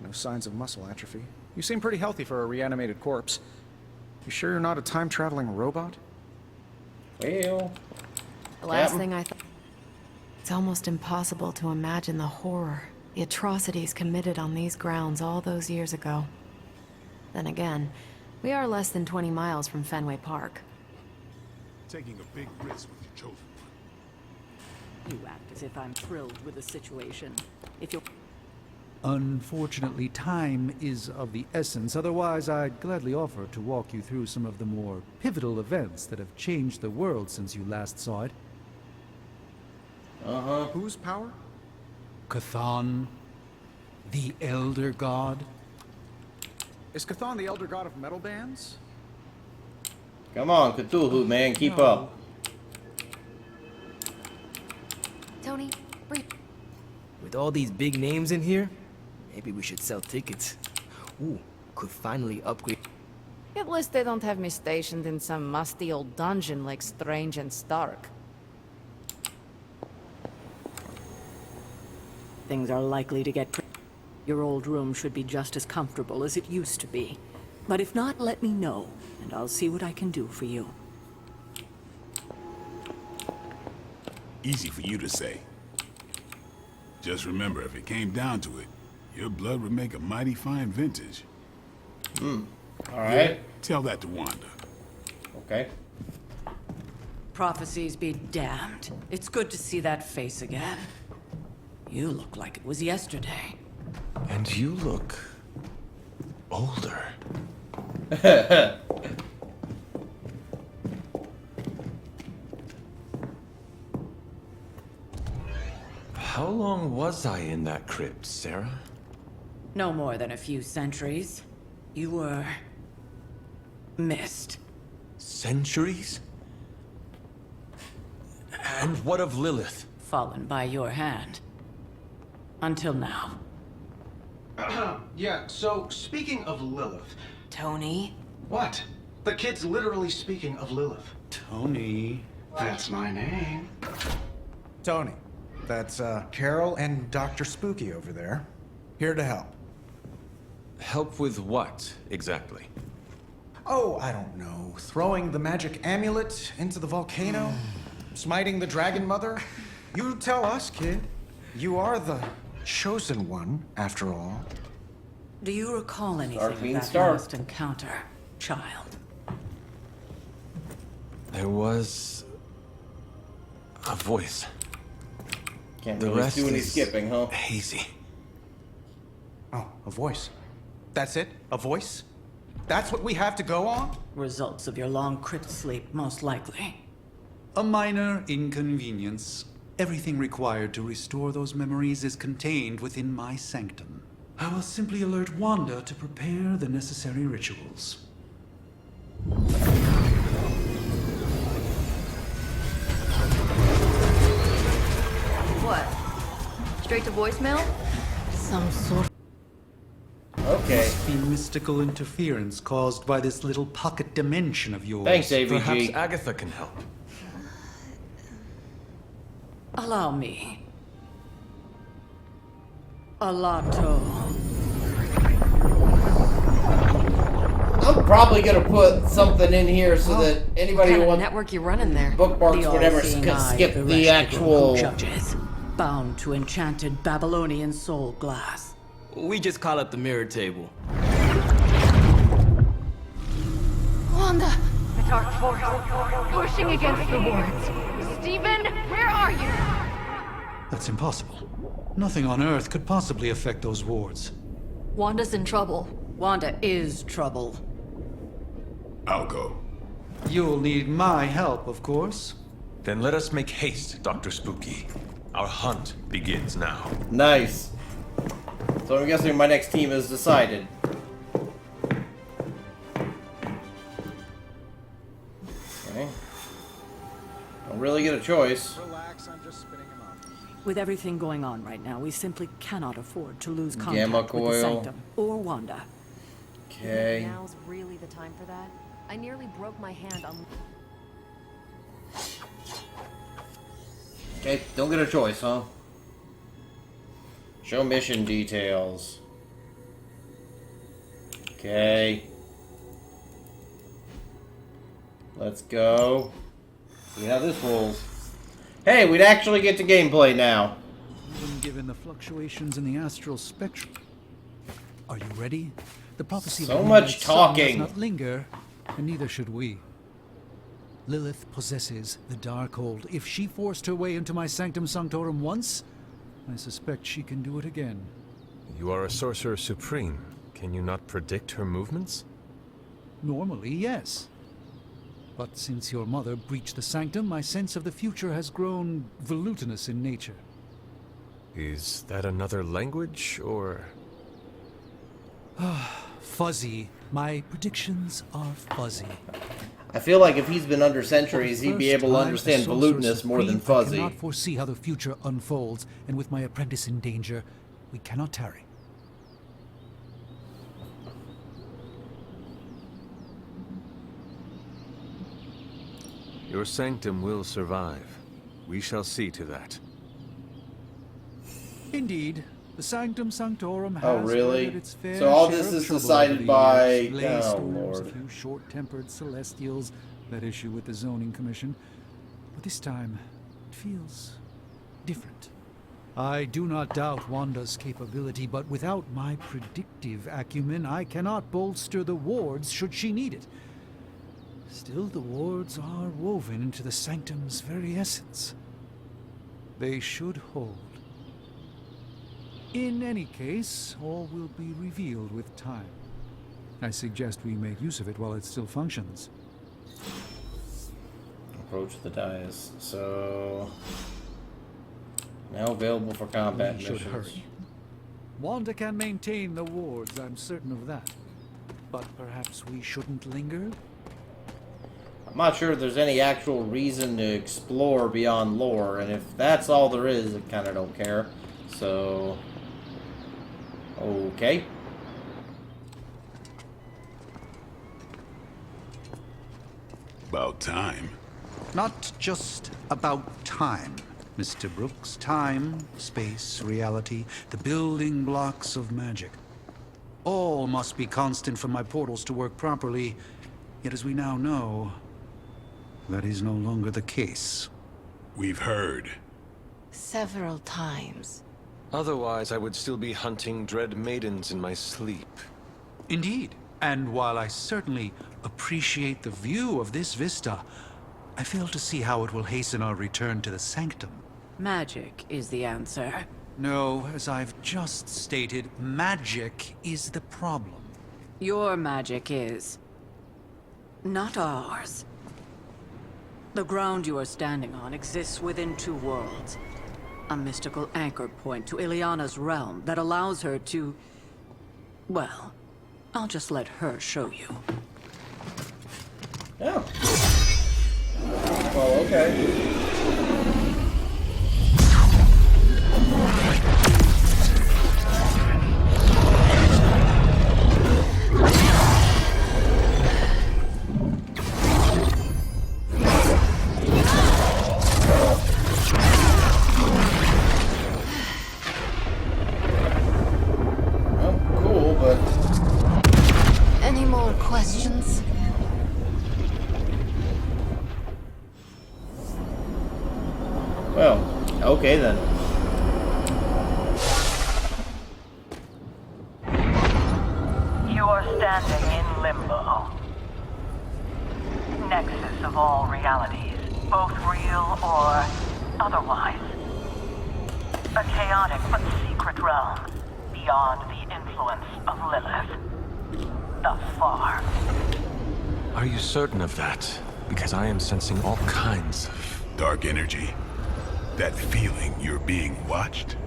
No signs of muscle atrophy. You seem pretty healthy for a reanimated corpse. You sure you're not a time-traveling robot? Well... The last thing I thought... It's almost impossible to imagine the horror, the atrocities committed on these grounds all those years ago. Then again, we are less than 20 miles from Fenway Park. Taking a big risk with your chosen one. You act as if I'm thrilled with the situation. If you're... Unfortunately, time is of the essence. Otherwise, I'd gladly offer to walk you through some of the more pivotal events that have changed the world since you last saw it. Whose power? Cthon, the Elder God. Is Cthon the elder god of metal bands? Come on, Cthulhu, man, keep up. Tony, breathe. With all these big names in here, maybe we should sell tickets. Ooh, could finally upgrade. At least they don't have me stationed in some musty old dungeon like Strange and Stark. Things are likely to get... Your old room should be just as comfortable as it used to be. But if not, let me know, and I'll see what I can do for you. Easy for you to say. Just remember, if it came down to it, your blood would make a mighty fine vintage. Alright. Tell that to Wanda. Okay. Prophecies be damned. It's good to see that face again. You look like it was yesterday. And you look older. How long was I in that crypt, Sarah? No more than a few centuries. You were... missed. Centuries? And what of Lilith? Fallen by your hand. Until now. Yeah, so speaking of Lilith... Tony? What? The kid's literally speaking of Lilith. Tony. That's my name. Tony. That's, Carol and Dr. Spooky over there. Here to help. Help with what, exactly? Oh, I don't know. Throwing the magic amulet into the volcano? Smiting the Dragon Mother? You tell us, kid. You are the chosen one, after all. Do you recall anything Start of being that stark. last encounter, child? There was... a voice. Can't The really rest do any is skipping, huh? hazy. Oh, a voice. That's it? A voice? That's what we have to go on? Results of your long crypt sleep, most likely. A minor inconvenience. Everything required to restore those memories is contained within my sanctum. I will simply alert Wanda to prepare the necessary rituals. What? Straight to voicemail? Some sort. Okay. Must be mystical interference caused by this little pocket dimension of yours. Thanks, Perhaps AVG. Agatha can help. Allow me. Alato. I'm probably gonna put something in here so that anybody who What kind of wants network you running there? bookmarks The whatever all-seeing eye skip of the Ereshkigal actual. who judges, bound to enchanted Babylonian soul glass. We just call it the mirror table. Wanda! The dark force, pushing against the wards. Stephen, where are you? That's impossible. Nothing on Earth could possibly affect those wards. Wanda's in trouble. Wanda is trouble. I'll go. You'll need my help, of course. Then let us make haste, Dr. Spooky. Our hunt begins now. Nice. So I'm guessing my next team is decided. Okay. Don't really get a choice. Relax, I'm just spinning him up. With everything going on right now, we simply cannot afford to lose contact Gamma with coil. the Sanctum or Wanda. Okay. Now's really the time for that. I nearly broke my hand on. Okay, don't get a choice, huh? Show mission details. Okay. Let's go. See how this rolls. Hey, we'd actually get to gameplay now. Even given the fluctuations in the astral spectrum. Are you ready? The prophecy of So the much midnight sun talking. does not linger, and neither should we. Lilith possesses the Darkhold. If she forced her way into my Sanctum Sanctorum once, I suspect she can do it again. You are a sorcerer supreme. Can you not predict her movements? Normally, yes. But since your mother breached the Sanctum, my sense of the future has grown volutinous in nature. Is that another language, or...? Fuzzy. My predictions are fuzzy. I feel like if he's been under centuries, he'd be able to understand volutinous more than I fuzzy. cannot foresee how the future unfolds, and with my apprentice in danger, we cannot tarry. Your sanctum will survive. We shall see to that. Indeed. The Sanctum Sanctorum has Oh, really? weathered its fair So all share this of is trouble decided over the by- years. Lay oh, storms, Lord. a few short-tempered celestials that issue with the zoning commission. But this time, it feels different. I do not doubt Wanda's capability, but without my predictive acumen, I cannot bolster the wards should she need it. Still, the wards are woven into the sanctum's very essence. They should hold. In any case, all will be revealed with time. I suggest we make use of it while it still functions. Approach the dais. So... now available for combat We missions. should hurry. Wanda can maintain the wards, I'm certain of that. But perhaps we shouldn't linger? I'm not sure if there's any actual reason to explore beyond lore, and if that's all there is, I kind of don't care. So... okay. About time. Not just about time, Mr. Brooks. Time, space, reality, the building blocks of magic. All must be constant for my portals to work properly, yet as we now know, that is no longer the case. We've heard. Several times. Otherwise, I would still be hunting dread maidens in my sleep. Indeed. And while I certainly appreciate the view of this vista, I fail to see how it will hasten our return to the sanctum. Magic is the answer. No, as I've just stated, magic is the problem. Your magic is... not ours. The ground you are standing on exists within two worlds. A mystical anchor point to Ileana's realm that allows her to... well, I'll just let her show you. Oh. Well, okay. Questions? Well, okay then. You are standing in limbo. Nexus of all realities, both real or otherwise. A chaotic but secret realm, beyond the influence of Lilith. Thus far. Are you certain of that? Because I am sensing all kinds of... dark energy. That feeling you're being watched?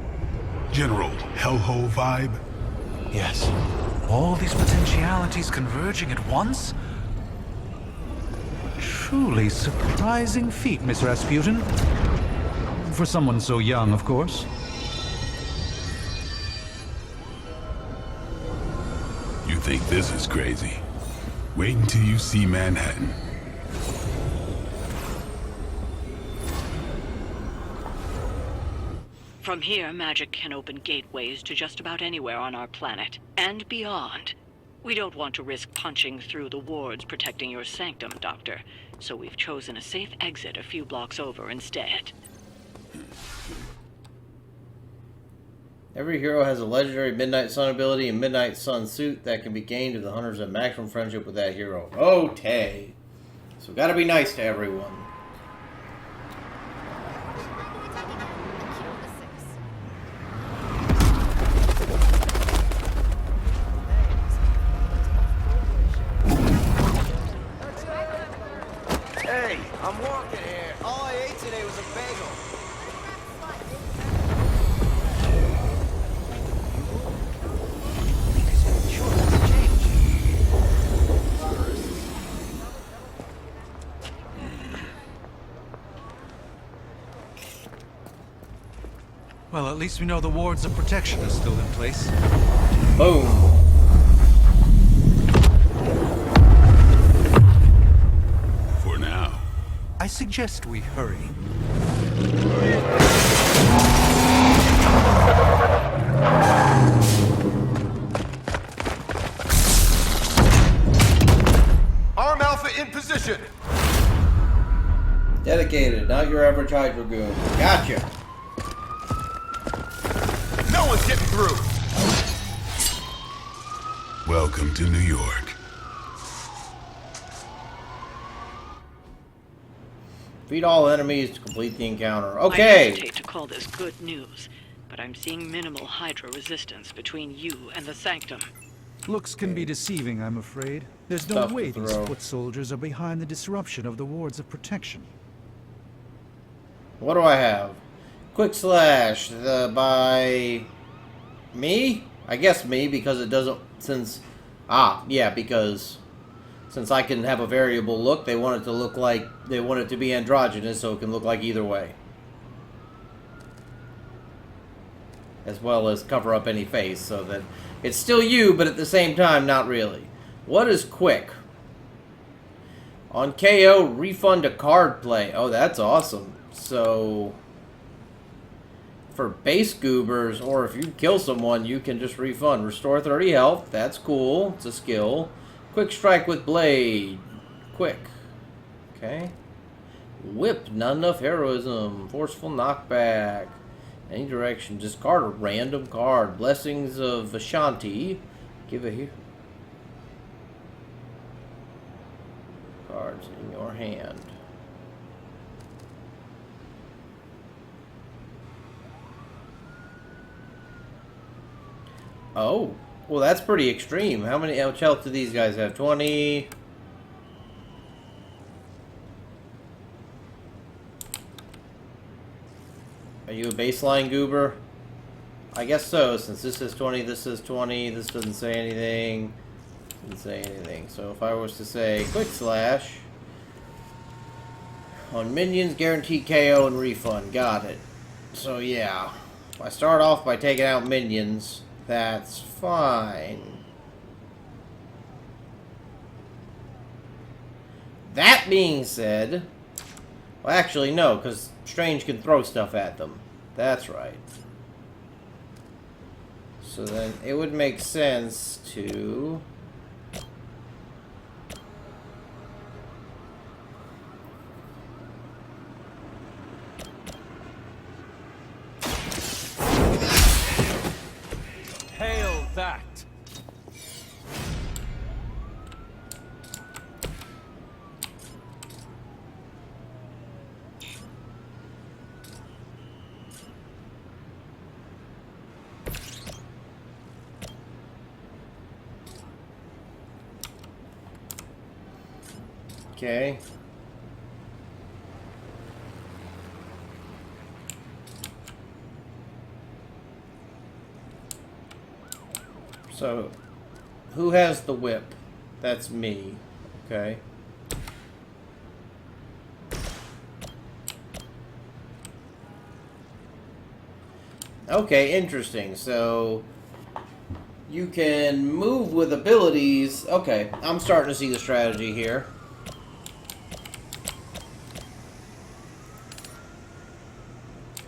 General hellhole vibe? Yes. All these potentialities converging at once? Truly surprising feat, Miss Rasputin. For someone so young, of course. You think this is crazy? Wait until you see Manhattan. From here, magic can open gateways to just about anywhere on our planet, and beyond. We don't want to risk punching through the wards protecting your sanctum, Doctor, so we've chosen a safe exit a few blocks over instead. Every hero has a legendary Midnight Sun ability and Midnight Sun suit that can be gained if the hunters have maximum friendship with that hero. Okay. So gotta be nice to everyone. Hey, I'm walking here. All I ate today was a bagel. Well, at least we know the wards of protection are still in place. Boom. For now. I suggest we hurry. Arm Alpha in position. Dedicated, not your average Hydra goon. Gotcha. through. Welcome to New York. Defeat all enemies to complete the encounter. I Okay. hesitate to call this good news, but I'm seeing minimal Hydra resistance between you and the Sanctum. Looks can be deceiving, I'm afraid. There's no Tough to way these throw. foot soldiers are behind the disruption of the wards of protection. What do I have? Quick slash by me? I guess me because it doesn't because since I can have a variable look, they want it to look like they want it to be androgynous so it can look like either way. As well as cover up any face so that it's still you, but at the same time not really. What is quick? On KO, refund a card play. Oh, that's awesome. So for base goobers, or if you kill someone, you can just refund. Restore 30 health. That's cool. It's a skill. Quick strike with blade. Quick. Okay. Whip. Not enough heroism. Forceful knockback. Any direction. Discard a random card. Blessings of Ashanti. Give it here. Cards in your hand. Oh, well, that's pretty extreme. How much health do these guys have? 20. Are you a baseline goober? I guess so, since this is 20, this is 20, this doesn't say anything. Doesn't say anything. So if I was to say quick slash on minions, guaranteed KO and refund. Got it. So yeah, if I start off by taking out minions, that's fine. That being said, well, actually no, because Strange can throw stuff at them. That's right. So then it would make sense to Hail that! okay. So, who has the whip? That's me. Okay. Okay, interesting. So, you can move with abilities. Okay, I'm starting to see the strategy here.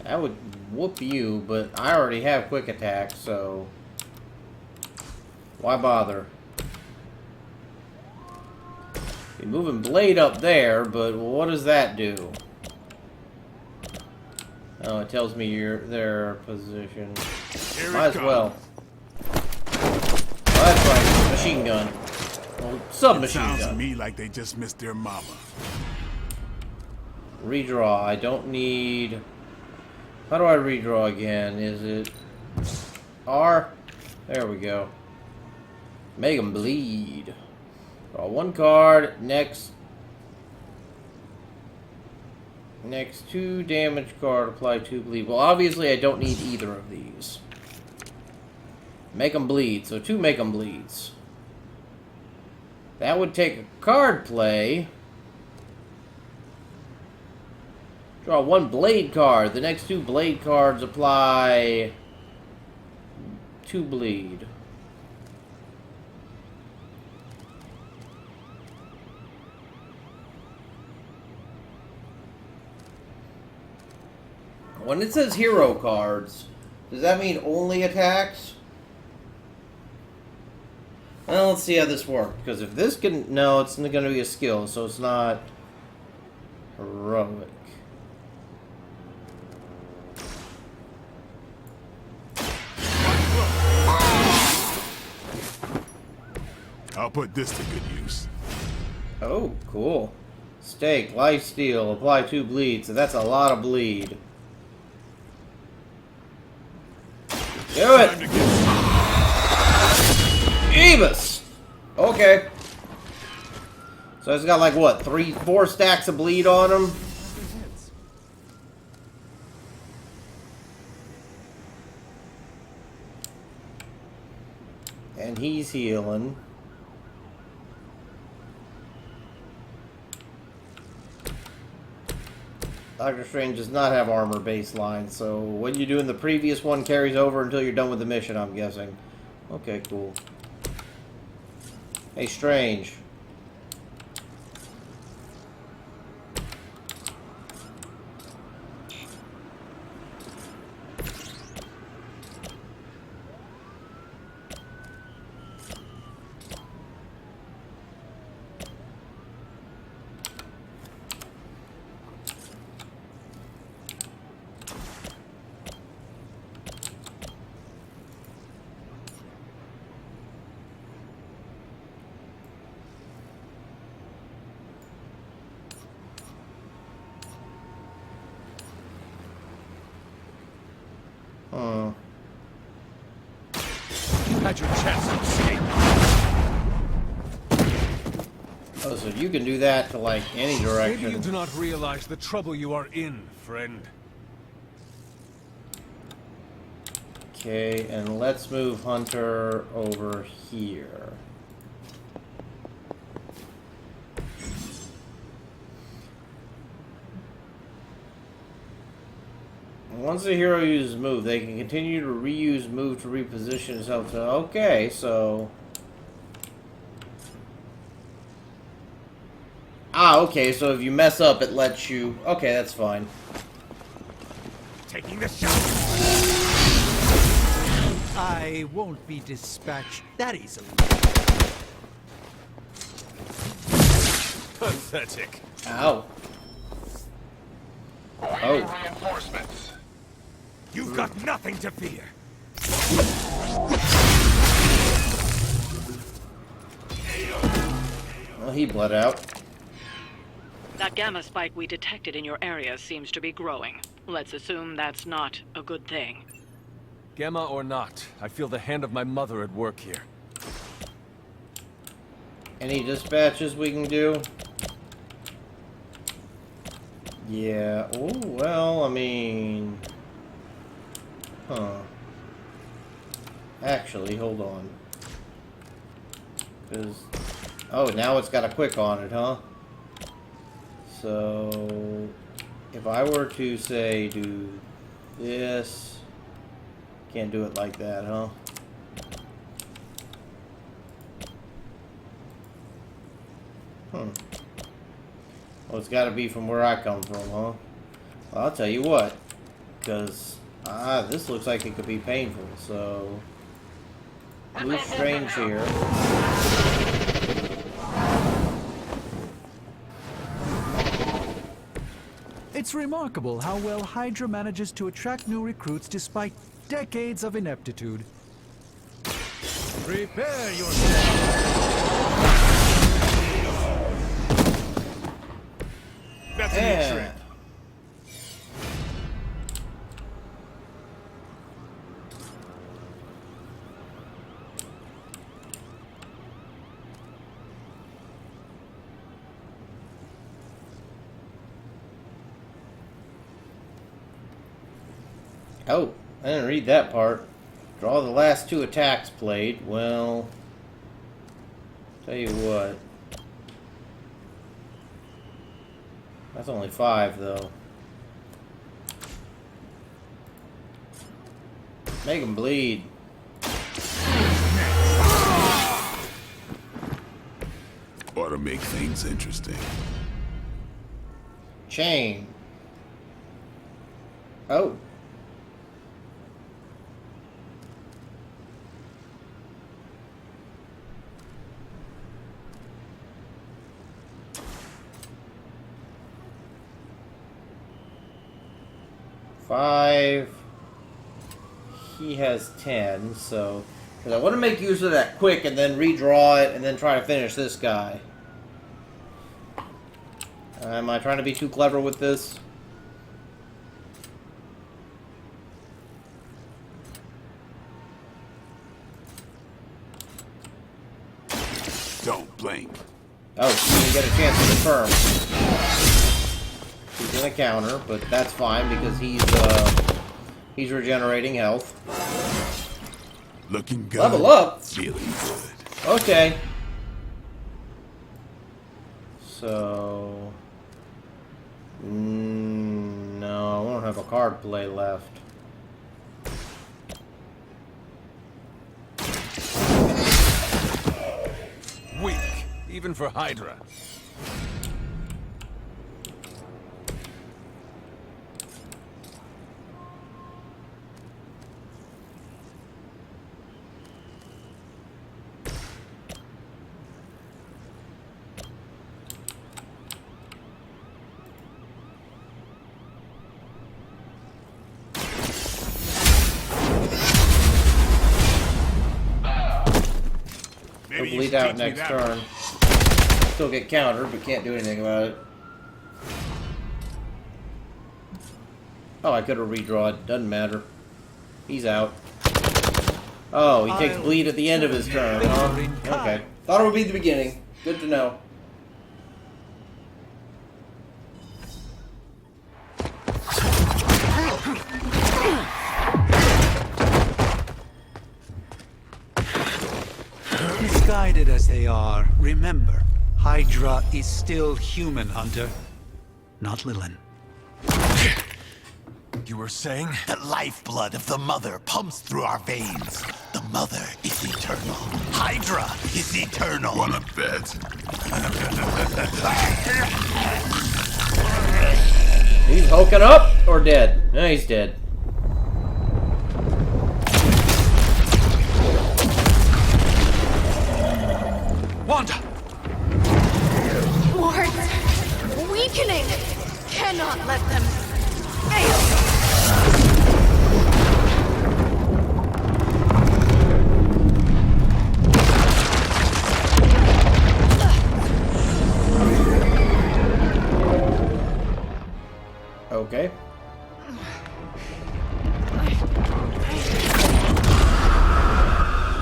I would whoop you, but I already have quick attack, so why bother? You're moving blade up there, but what does that do? Oh, it tells me their position. Might as well. Oh, that's right, machine gun. Well, submachine gun. Sounds to me like they just missed their mama. Redraw. I don't need. How do I redraw again? Is it R? There we go. Make them bleed. Draw one card. Next 2 damage card. Apply 2 bleed. Well, obviously I don't need either of these. Make them bleed. So 2 make them bleeds. That would take a card play. Draw 1 blade card. The next 2 blade cards apply 2 bleed. When it says hero cards, does that mean only attacks? Well, let's see how this works. Because if this can... No, it's going to be a skill, so it's not heroic. I'll put this to good use. Oh, cool. Stake, life steal, apply 2 bleed, so that's a lot of bleed. Do it! Evis! Okay. So it's got like what, 4 stacks of bleed on him? And he's healing. Doctor Strange does not have armor baseline, so what you do in the previous one carries over until you're done with the mission, I'm guessing. Okay, cool. Hey, Strange. Had your chance to escape. Oh, so you can do that to like any direction. Maybe you do not realize the trouble you are in, friend. Okay, and let's move Hunter over here. Once a hero uses move, they can continue to reuse move to reposition itself. To, okay, so... okay, so if you mess up, it lets you... Okay, that's fine. Taking the shot. I won't be dispatched that easily. Pathetic. Ow. Oh. Reinforcements. You've got nothing to fear. Well, he bled out. That gamma spike we detected in your area seems to be growing. Let's assume that's not a good thing. Gamma or not, I feel the hand of my mother at work here. Any dispatches we can do? Yeah. Oh, well, I mean... Huh. Actually, hold on. Because... Oh, now it's got a quick on it, huh? So... If I were to, say, do this... Can't do it like that, huh? Well, it's got to be from where I come from, huh? Well, I'll tell you what. Because, this looks like it could be painful, so... Move Strange here. It's remarkable how well Hydra manages to attract new recruits despite decades of ineptitude. Prepare yourself. That's a new trick. Oh, I didn't read that part. Draw the last 2 attacks played. Well, tell you what. That's only 5, though. Make him bleed. Ought to make things interesting. Chain. Oh. Five. He has 10, so Because I want to make use of that quick and then redraw it and then try to finish this guy. Am I trying to be too clever with this? Don't blink. Oh, he didn't get a chance to confirm. He's gonna counter, but that's fine because he's regenerating health. Looking good. Level up. Feeling good. Okay. So no, I won't have a card play left. Weak, even for Hydra. He'll bleed out next turn. Still get countered, but can't do anything about it. Oh, I could have redrawn. Doesn't matter. He's out. Oh, he takes bleed at the end of his turn, huh? Okay. Thought it would be the beginning. Good to know. Misguided as they are, remember, Hydra is still human, Hunter. Not Lilin. You were saying? The lifeblood of the Mother pumps through our veins. The Mother is eternal. Hydra is eternal. Wanna bet? He's hulking up or dead? No, he's dead. Wanda! Wards! Weakening! Cannot let them fail! Okay.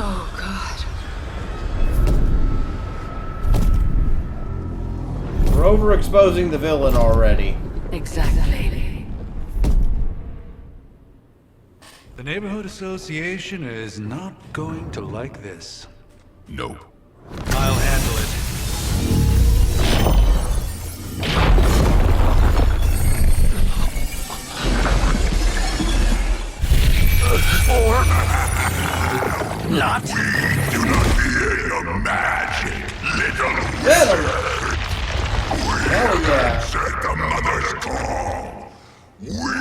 Oh, God. We're overexposing the villain already. Exactly. The Neighborhood Association is not going to like this. Nope. I'll handle it. Or not. We do not fear your magic, little Venom! We Hell yeah. answered the Mother's call. We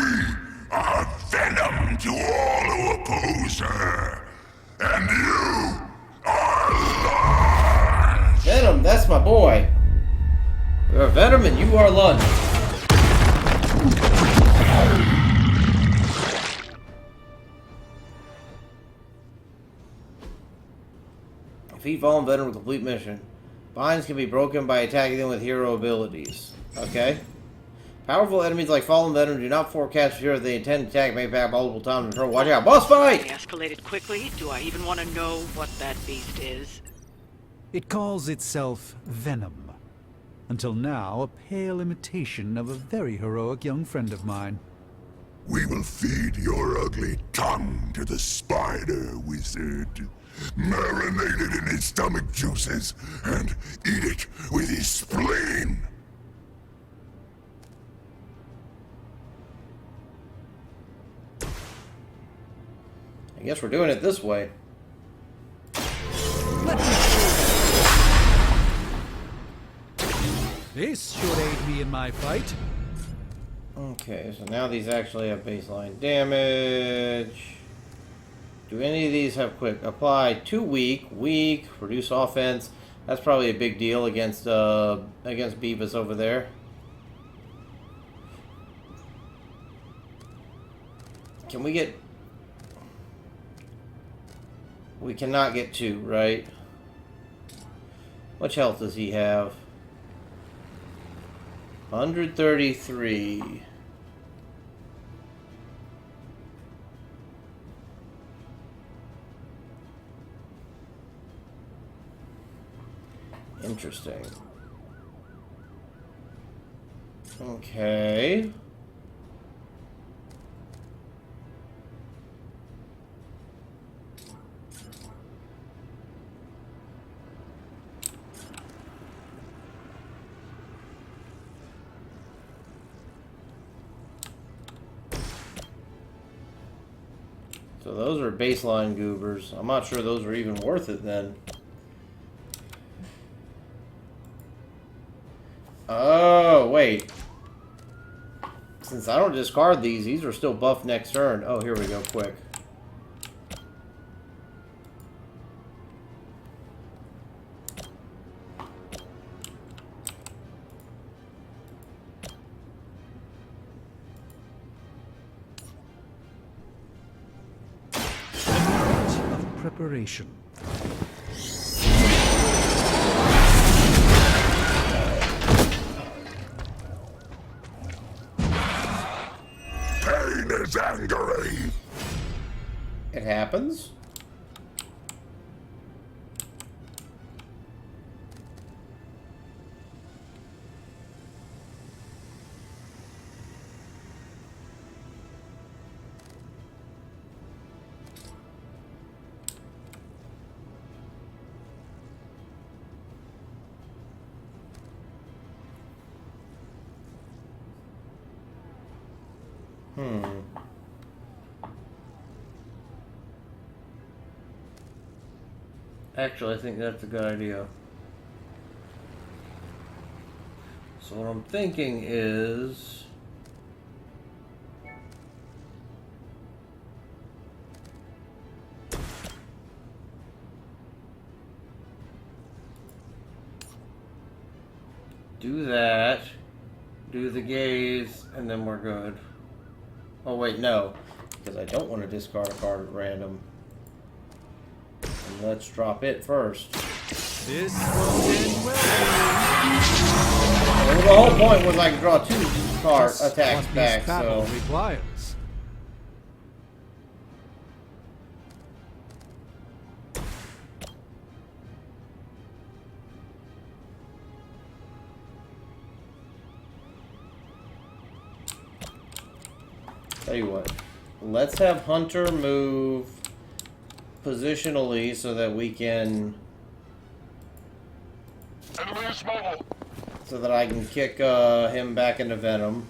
are venom to all who oppose her. And you are lost. Venom, that's my boy. You're Venom and you are Lund. Defeat Fallen Venom with complete mission. Binds can be broken by attacking them with hero abilities. Okay. Powerful enemies like Fallen Venom do not forecast fear if they intend to attack, may back multiple times. Watch out. Boss fight! They escalated quickly. Do I even want to know what that beast is? It calls itself Venom. Until now, a pale imitation of a very heroic young friend of mine. We will feed your ugly tongue to the spider wizard. Marinate it in his stomach juices and eat it with his spleen. I guess we're doing it this way. This should aid me in my fight. Okay, so now these actually have baseline damage. Do any of these have quick? Apply 2 weak, reduce offense. That's probably a big deal against Beavis over there. Can we get... We cannot get 2, right? Much health does he have? 133. Interesting. Okay. So those are baseline goobers. I'm not sure those are even worth it then. Oh, wait. Since I don't discard these are still buffed next turn. Oh, here we go, quick. Of preparation. Pain is angry. It happens. Actually, I think that's a good idea. So what I'm thinking is... do that, do the gaze, and then we're good. Oh wait, no, because I don't want to discard a card at random. And let's drop it first. This won't end well. Well, the whole point was I could draw 2 card attacks back, so... requires. Tell you what, let's have Hunter move positionally so that we can... so that I can kick him back into Venom.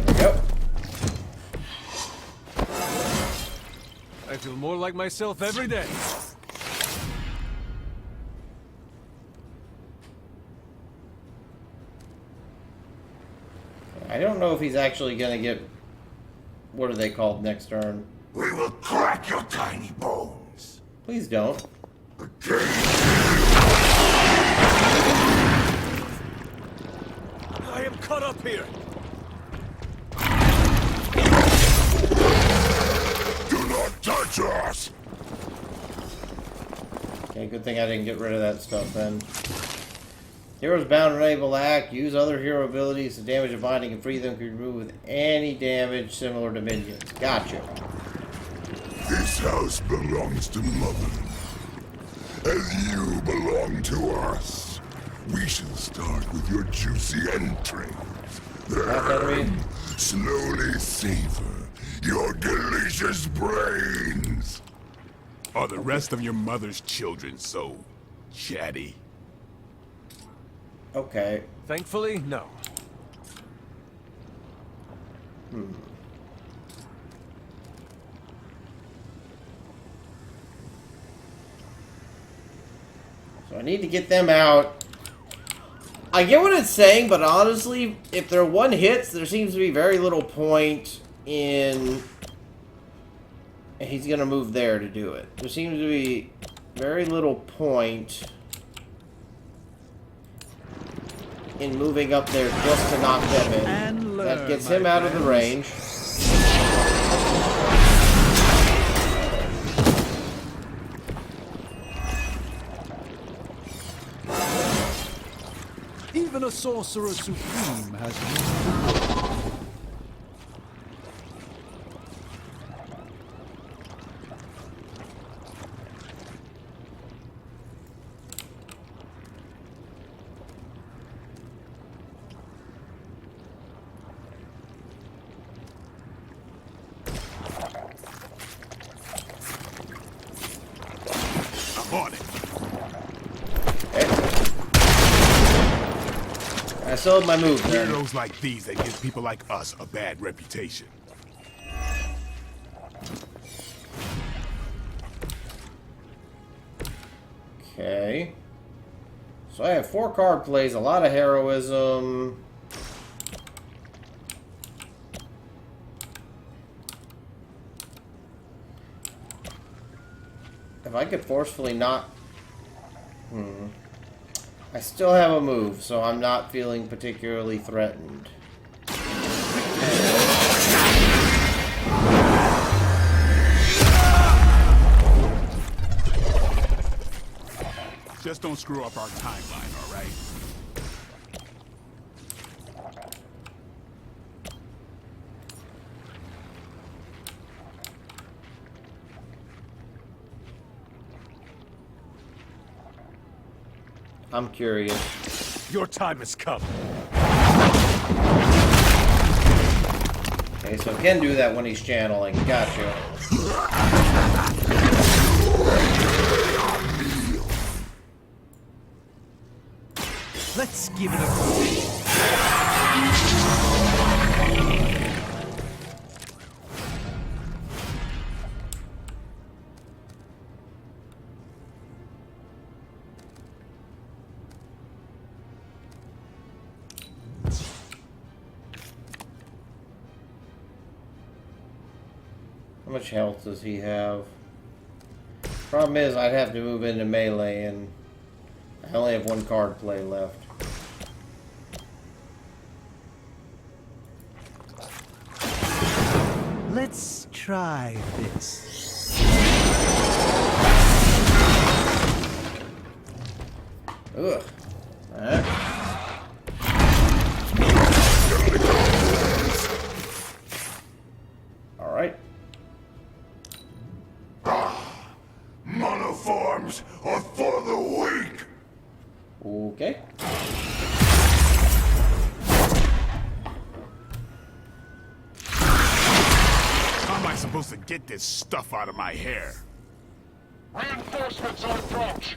There we go. I feel more like myself every day. I don't know if he's actually gonna get... what are they called next turn? We will crack your tiny bones. Please don't. I am caught up here. Do not touch us. Okay, good thing I didn't get rid of that stuff then. Heroes bound and able to act. Use other hero abilities to damage a binding and free them. Can remove with any damage similar to minions. Gotcha. This house belongs to Mother. As you belong to us. We shall start with your juicy entrails. Then slowly savor your delicious brains. Are the rest of your mother's children so chatty? Okay. Thankfully, no. So I need to get them out. I get what it's saying, but honestly, if they're one hits, there seems to be very little point in... he's gonna move there to do it. There seems to be very little point in moving up there just to knock them in. That gets him out of the range. Even a sorcerer supreme has... I sold my move, man. Heroes like these that give people like us a bad reputation. Okay. So I have 4 card plays, a lot of heroism. If I could forcefully not... I still have a move, so I'm not feeling particularly threatened. Just don't screw up our timeline, all right? I'm curious. Your time has come. Okay, so Ken do that when he's channeling. Gotcha. Let's give it a go. How much health does he have? Problem is, I'd have to move into melee, and I only have 1 card play left. Let's try this. Ugh. Alright. Alright. Monoforms are for the weak! Okay. How am I supposed to get this stuff out of my hair? Reinforcements on approach.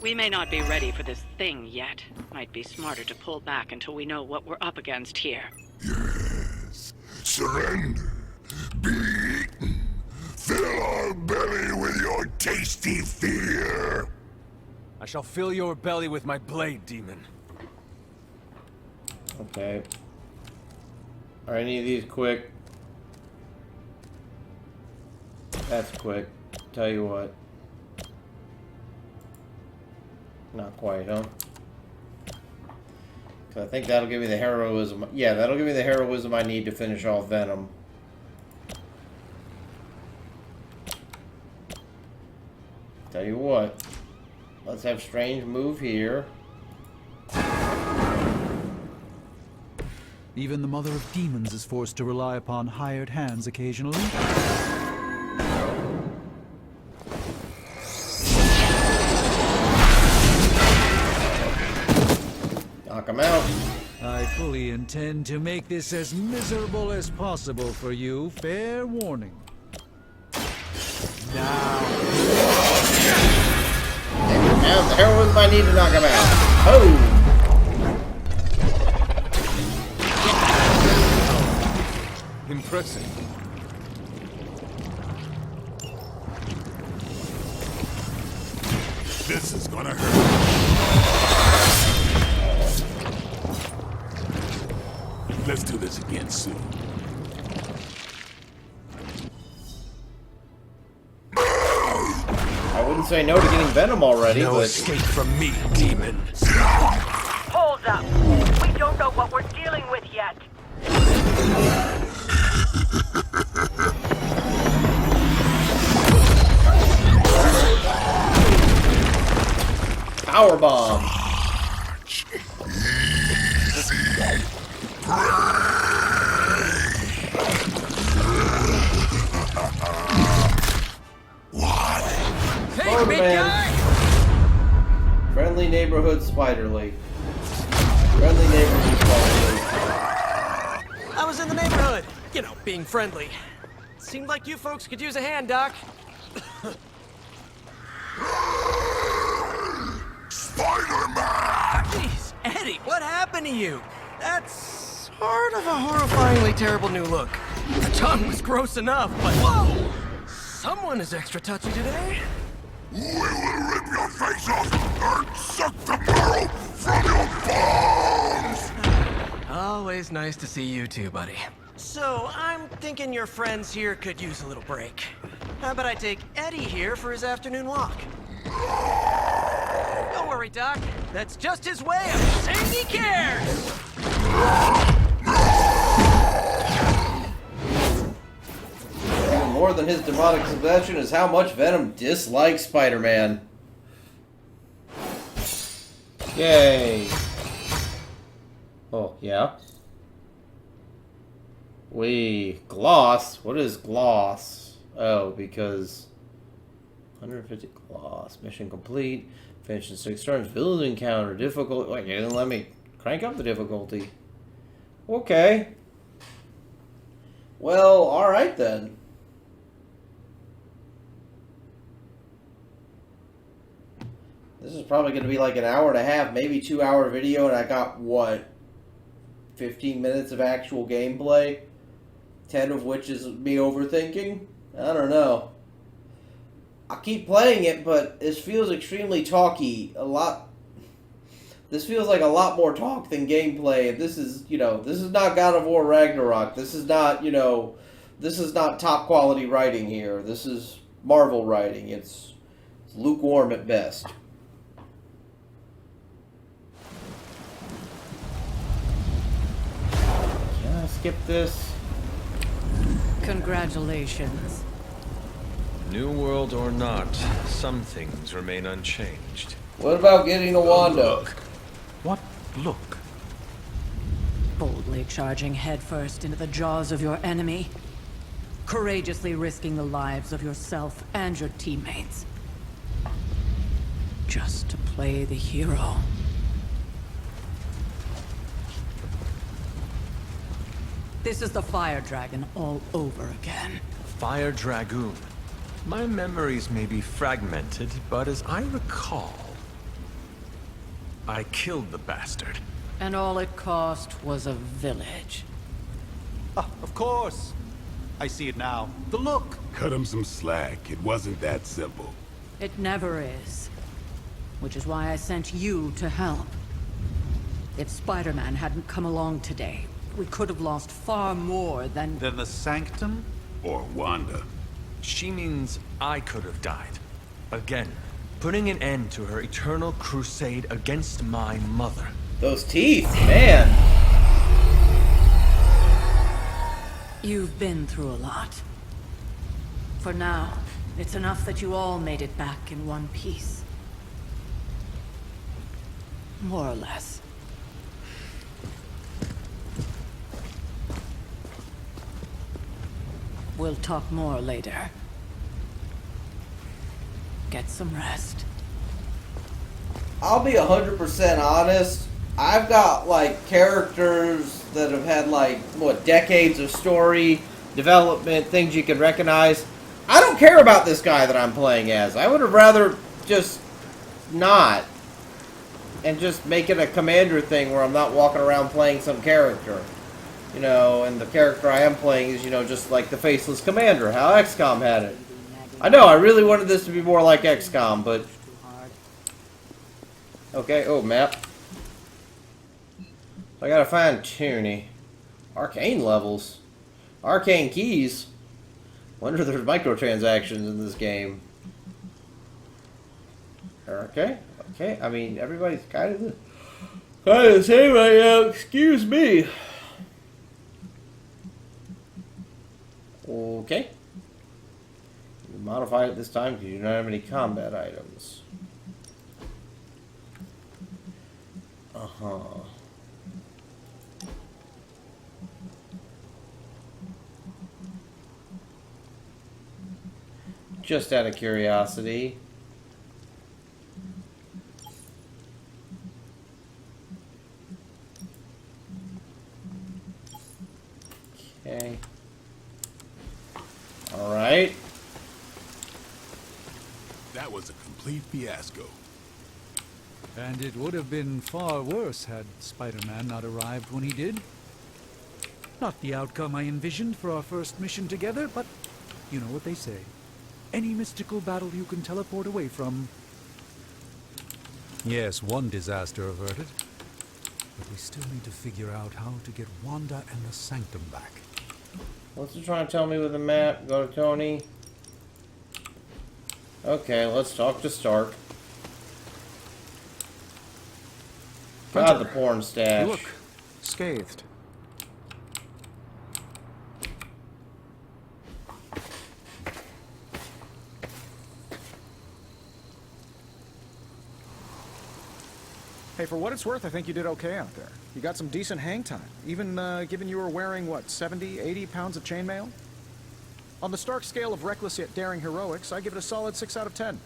We may not be ready for this thing yet. Might be smarter to pull back until we know what we're up against here. Yes. Surrender. Be eaten. Fill our belly with your tasty fear. I shall fill your belly with my blade, demon. Okay. Are any of these quick? That's quick. Tell you what. Not quite, huh? So I think that'll give me the heroism. Yeah, that'll give me the heroism I need to finish off Venom. Tell you what. Let's have Strange move here. Even the Mother of Demons is forced to rely upon hired hands occasionally. Knock him out. I fully intend to make this as miserable as possible for you. Fair warning. Now the heroism I need to knock him out. Oh! Impressive. This is gonna hurt. Let's do this again soon. I wouldn't wouldn't say no to getting Venom already, No but... escape from me, demon. Hold up. We don't know what we're dealing with yet. Powerbomb. Hey, big guy! Friendly neighborhood Spider League. Friendly neighborhood Spider League. I was in the neighborhood. You know, being friendly. Seemed like you folks could use a hand, Doc. Spider-Man! Jeez, Eddie, what happened to you? That's sort of a horrifyingly terrible new look. The tongue was gross enough, but whoa! Someone is extra touchy today. We will rip your face off and suck the marrow from your bones! Always nice to see you too, buddy. So, I'm thinking your friends here could use a little break. How about I take Eddie here for his afternoon walk? Don't worry, Doc. That's just his way of saying he cares! Even more than his demonic possession is how much Venom dislikes Spider-Man. Yay. Oh, yeah? Gloss? What is gloss? Oh, because 150 gloss. Mission complete. Finish in 6 turns. Villain encounter. Difficult. Wait, you didn't let me crank up the difficulty. Okay. Well, alright then. This is probably going to be like an hour and a half, maybe 2 hour video, and I got, what, 15 minutes of actual gameplay? 10 of which is me overthinking? I don't know. I keep playing it, but this feels extremely talky. This feels like a lot more talk than gameplay. And this is, this is not God of War Ragnarok. This is not, this is not top quality writing here. This is Marvel writing. It's lukewarm at best. Can I skip this? Congratulations. New world or not, some things remain unchanged. What about getting to Wanda? What look? Boldly charging headfirst into the jaws of your enemy. Courageously risking the lives of yourself and your teammates. Just to play the hero. This is the Fire Dragon all over again. Fire Dragoon. My memories may be fragmented, but as I recall, I killed the bastard. And all it cost was a village. Ah, of course. I see it now. The look. Cut him some slack. It wasn't that simple. It never is. Which is why I sent you to help. If Spider-Man hadn't come along today, we could have lost far more than... Than the Sanctum? Or Wanda. She means I could have died. Again, putting an end to her eternal crusade against my mother. Those teeth, man. You've been through a lot. For now, it's enough that you all made it back in one piece. More or less. We'll talk more later. Get some rest. I'll be 100% honest. I've got, like, characters that have had, like, decades of story, development, things you can recognize. I don't care about this guy that I'm playing as. I would have rather just not. And just make it a commander thing where I'm not walking around playing some character. And the character I am playing is, just like the faceless commander, how Xcom had it. I know, I really wanted this to be more like Xcom, but... Okay, oh, map. I gotta find Tooney. Arcane levels. Arcane keys. Wonder if there's microtransactions in this game. Okay. Okay. I mean, everybody's kind of the same right now. Excuse me. Okay. You modified it this time because you don't have any combat items. Uh-huh. Just out of curiosity. Okay. Alright. That was a complete fiasco. And it would have been far worse had Spider-Man not arrived when he did. Not the outcome I envisioned for our first mission together, but you know what they say. Any mystical battle you can teleport away from. Yes, one disaster averted. But we still need to figure out how to get Wanda and the Sanctum back. What's he trying to tell me with the map? Go to Tony. Okay, let's talk to Stark. God, the porn stash. You look scathed. Hey, for what it's worth, I think you did okay out there. You got some decent hang time, even given you were wearing, what, 70, 80 pounds of chainmail? On the Stark scale of reckless yet daring heroics, I give it a solid 6 out of 10.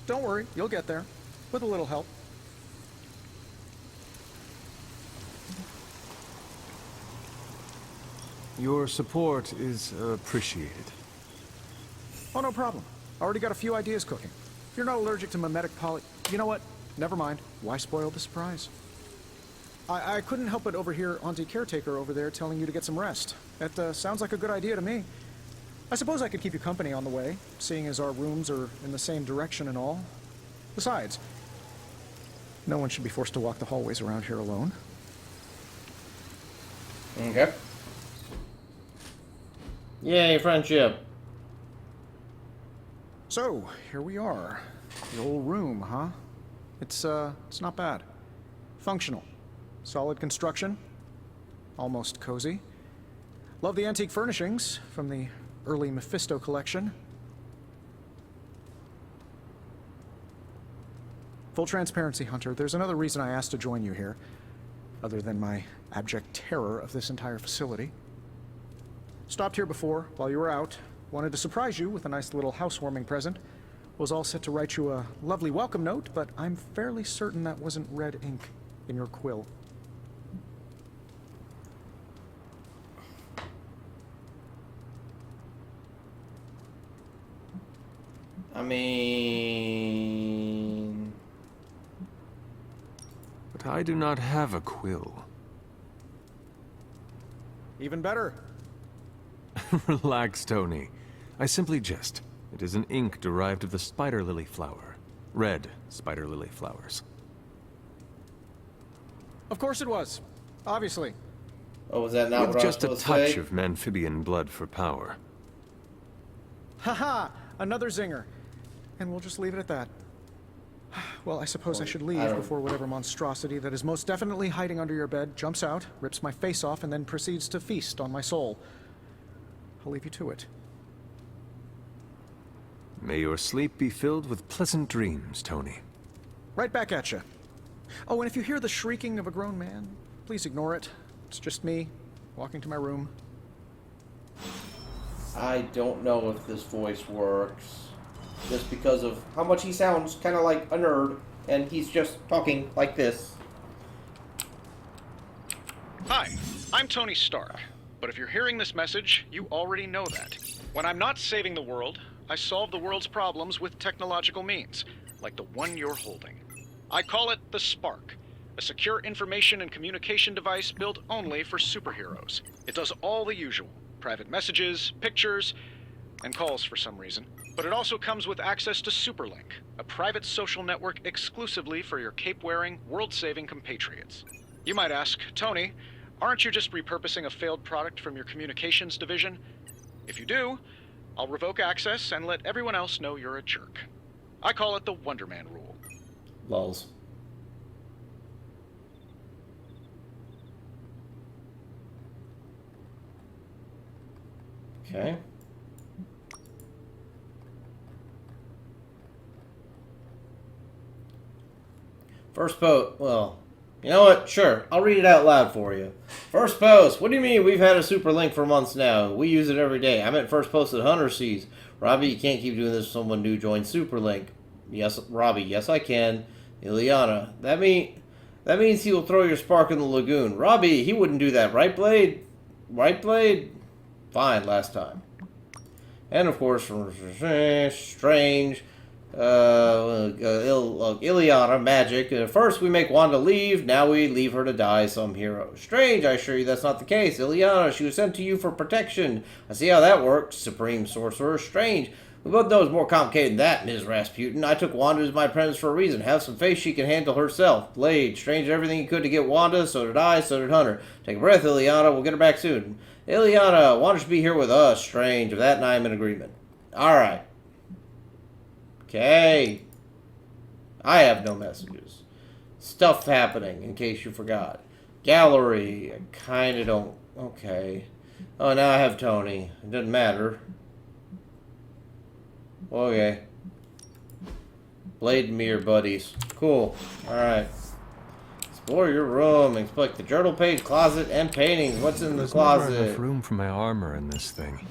Don't worry, you'll get there, with a little help. Your support is appreciated. Oh, no problem. Already got a few ideas cooking. If you're not allergic to mimetic poly... You know what? Never mind. Why spoil the surprise? I couldn't help but overhear Auntie Caretaker over there telling you to get some rest. That sounds like a good idea to me. I suppose I could keep you company on the way, seeing as our rooms are in the same direction and all. Besides, no one should be forced to walk the hallways around here alone. Okay. Yay, friendship. So, here we are. The old room, huh? It's not bad. Functional. Solid construction. Almost cozy. Love the antique furnishings from the early Mephisto collection. Full transparency, Hunter, there's another reason I asked to join you here, other than my abject terror of this entire facility. Stopped here before, while you were out. Wanted to surprise you with a nice little housewarming present. Was all set to write you a lovely welcome note, but I'm fairly certain that wasn't red ink in your quill. I mean... But I do not have a quill. Even better. Relax, Tony. I simply jest. It is an ink derived of the spider lily flower. Red spider lily flowers. Of course it was. Obviously. Oh, was that not With what just I was a supposed to touch say? of amphibian blood for power. Haha! Another zinger. And we'll just leave it at that. Well, I suppose I should leave before whatever monstrosity that is most definitely hiding under your bed jumps out, rips my face off, and then proceeds to feast on my soul. I'll leave you to it. May your sleep be filled with pleasant dreams, Tony. Right back at you. Oh, and if you hear the shrieking of a grown man, please ignore it. It's just me, walking to my room. I don't know if this voice works. Just because of how much he sounds kind of like a nerd, and he's just talking like this. Hi, I'm Tony Stark. But if you're hearing this message, you already know that. When I'm not saving the world, I solve the world's problems with technological means, like the one you're holding. I call it the Spark, a secure information and communication device built only for superheroes. It does all the usual, private messages, pictures, and calls for some reason. But it also comes with access to Superlink, a private social network exclusively for your cape-wearing, world-saving compatriots. You might ask, Tony, aren't you just repurposing a failed product from your communications division? If you do, I'll revoke access and let everyone else know you're a jerk. I call it the Wonder Man rule. Lulz. Okay. First post. Well, you know what? Sure, I'll read it out loud for you. First post. What do you mean we've had a super link for months now? We use it every day. I meant first post that Hunter sees. Robbie, you can't keep doing this if someone new joins Superlink. Yes, Robbie. Yes, I can. Ileana. That means he will throw your spark in the lagoon. Robbie, he wouldn't do that, right, Blade? Right, Blade? Fine, last time. And of course, from Strange, Ileana, Magic. First we make Wanda leave, now we leave her to die, some hero. Strange, I assure you that's not the case. Ileana, she was sent to you for protection. I see how that works, Supreme Sorcerer. Strange, we both know it's more complicated than that, Ms. Rasputin. I took Wanda as my apprentice for a reason. Have some faith she can handle herself. Blade, Strange did everything he could to get Wanda, so did I, so did Hunter. Take a breath, Ileana, we'll get her back soon. Ileana, Wanda should be here with us, Strange. Of that and I am in agreement. Alright. Okay. I have no messages. Stuff happening, in case you forgot. Gallery. I kinda don't... Okay. Oh, now I have Tony. It doesn't matter. Okay. Blade and me are buddies. Cool. Alright. Explore your room. Inspect the journal page, closet, and paintings. What's in the closet? There's never enough room for my armor in this thing.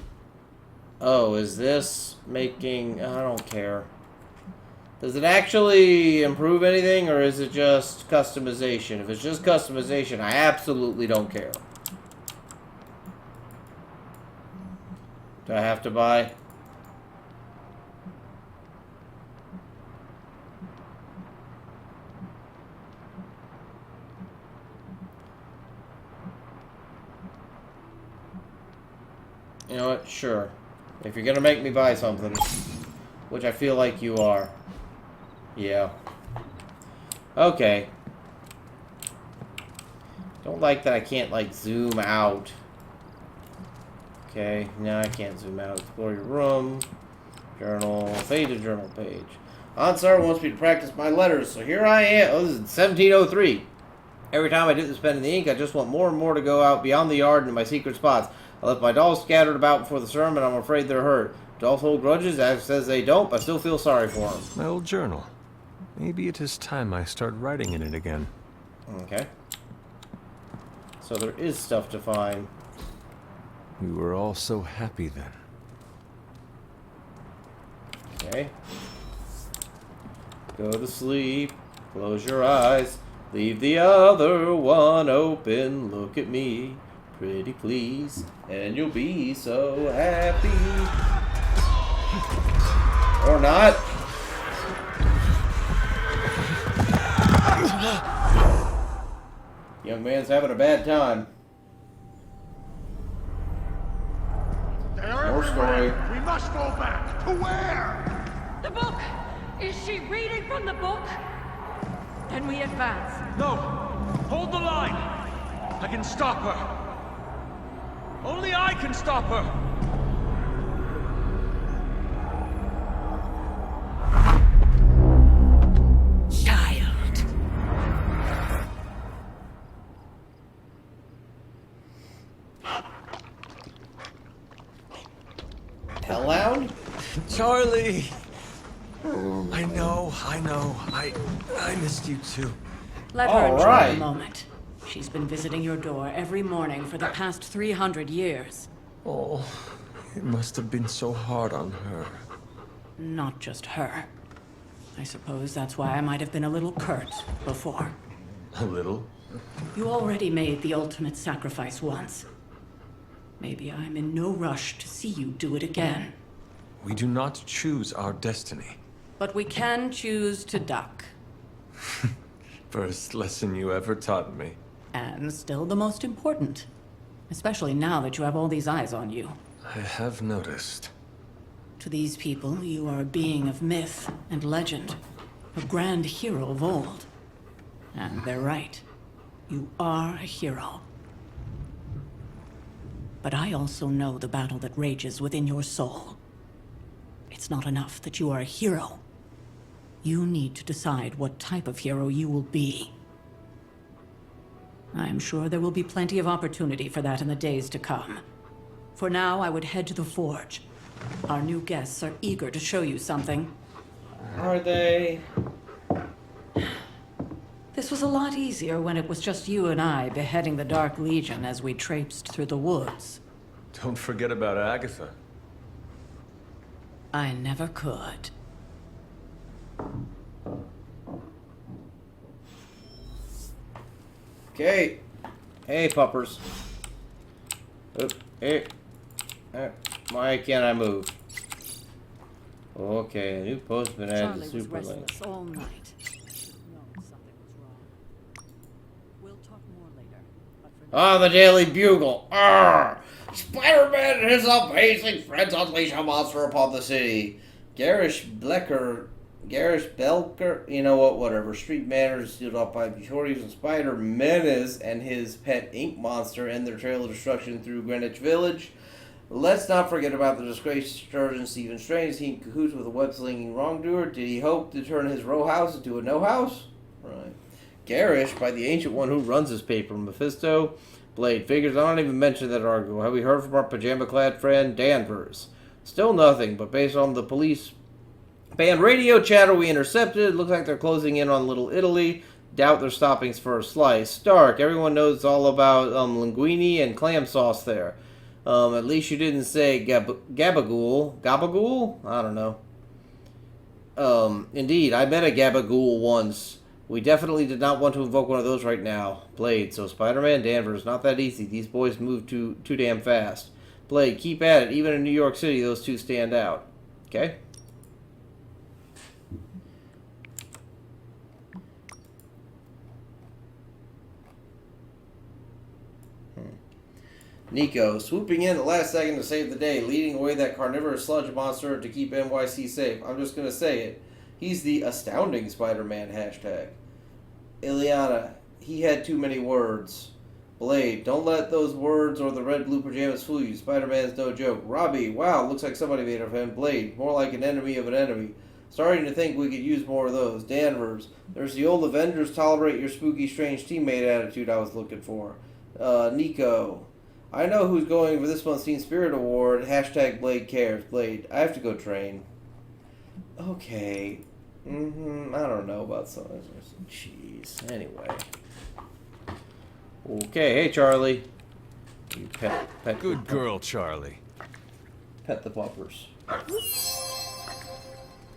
Oh, is this making... I don't care. Does it actually improve anything, or is it just customization? If it's just customization, I absolutely don't care. Do I have to buy? You know what? Sure. If you're gonna make me buy something, which I feel like you are. Yeah. Okay. Don't like that I can't, like, zoom out. Okay, now I can't zoom out. Explore your room. Journal. Fade to journal page. Ansar wants me to practice my letters, so here I am. Oh, this is 1703. Every time I dip this pen in the ink, I just want more and more to go out beyond the yard into my secret spots. I left my dolls scattered about before the sermon. I'm afraid they're hurt. Dolls hold grudges. As says they don't, but I still feel sorry for them. My old journal. Maybe it is time I start writing in it again. Okay. So there is stuff to find. We were all so happy then. Okay. Go to sleep. Close your eyes. Leave the other one open. Look at me. Pretty please. And you'll be so happy. Or not. Young man's having a bad time. More story. We must go back. To where? The book! Is she reading from the book? Then we advance. No! Hold the line! I can stop her. Only I can stop her. Child. Hellhound? Charlie! I know. I missed you too. Let her enjoy the moment. She's been visiting your door every morning for the past 300 years. Oh, it must have been so hard on her. Not just her. I suppose that's why I might have been a little curt before. A little? You already made the ultimate sacrifice once. Maybe I'm in no rush to see you do it again. We do not choose our destiny. But we can choose to duck. First lesson you ever taught me. And still the most important. Especially now that you have all these eyes on you. I have noticed. To these people, you are a being of myth and legend. A grand hero of old. And they're right. You are a hero. But I also know the battle that rages within your soul. It's not enough that you are a hero. You need to decide what type of hero you will be. I am sure there will be plenty of opportunity for that in the days to come. For now, I would head to the Forge. Our new guests are eager to show you something. Are they? This was a lot easier when it was just you and I beheading the Dark Legion as we traipsed through the woods. Don't forget about Agatha. I never could. Okay. Hey, puppers. Oop, hey. Why can't I move? Okay, a new post has been added to Super Link. All night. Something was wrong. We'll talk more later. Ah, the Daily Bugle. Arrgh! Spider-Man and his amazing friends unleash a monster upon the city. Garish Belker, you know what, whatever. Street manners sealed off by Victorious and Spider-Menace and his pet ink monster end their trail of destruction through Greenwich Village. Let's not forget about the disgraced Surgeon Stephen Strange. Is he in cahoots with a web-slinging wrongdoer? Did he hope to turn his row house into a no-house? Right. Garish, by the Ancient One who runs his paper, Mephisto. Blade figures. I don't even mention that article. Have we heard from our pajama-clad friend, Danvers? Still nothing, but based on the police band radio chatter we intercepted, it looks like they're closing in on Little Italy. Doubt they're stopping for a slice. Stark, everyone knows all about linguine and clam sauce there. At least you didn't say gabagool. Gabagool? I don't know. Indeed, I met a gabagool once. We definitely did not want to invoke one of those right now. Blade, so Spider-Man, Danvers, not that easy. These boys move too damn fast. Blade, keep at it. Even in New York City, those two stand out. Okay? Nico, swooping in at the last second to save the day, leading away that carnivorous sludge monster to keep NYC safe. I'm just going to say it. He's the astounding Spider-Man hashtag. Ileana, he had too many words. Blade, don't let those words or the red-blue pajamas fool you. Spider-Man's no joke. Robbie, wow, looks like somebody made of him. Blade, more like an enemy of an enemy. Starting to think we could use more of those. Danvers, there's the old Avengers tolerate your spooky, strange teammate attitude I was looking for. Nico, I know who's going for this month's Teen Spirit Award. Hashtag Blade cares. Blade, I have to go train. Okay. I don't know about some of this. Jeez. Anyway. Okay, hey Charlie. You pet Good girl, Charlie. Pet the puppers.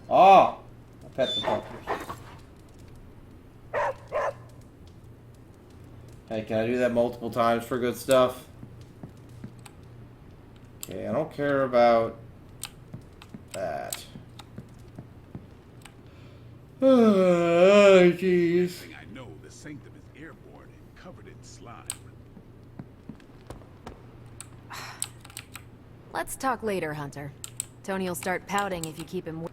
Oh! I pet the puppers. Hey, can I do that multiple times for good stuff? Okay, I don't care about that. Oh, jeez. I know the sanctum is airborne and covered in slime. Let's talk later, Hunter. Tony will start pouting if you keep him.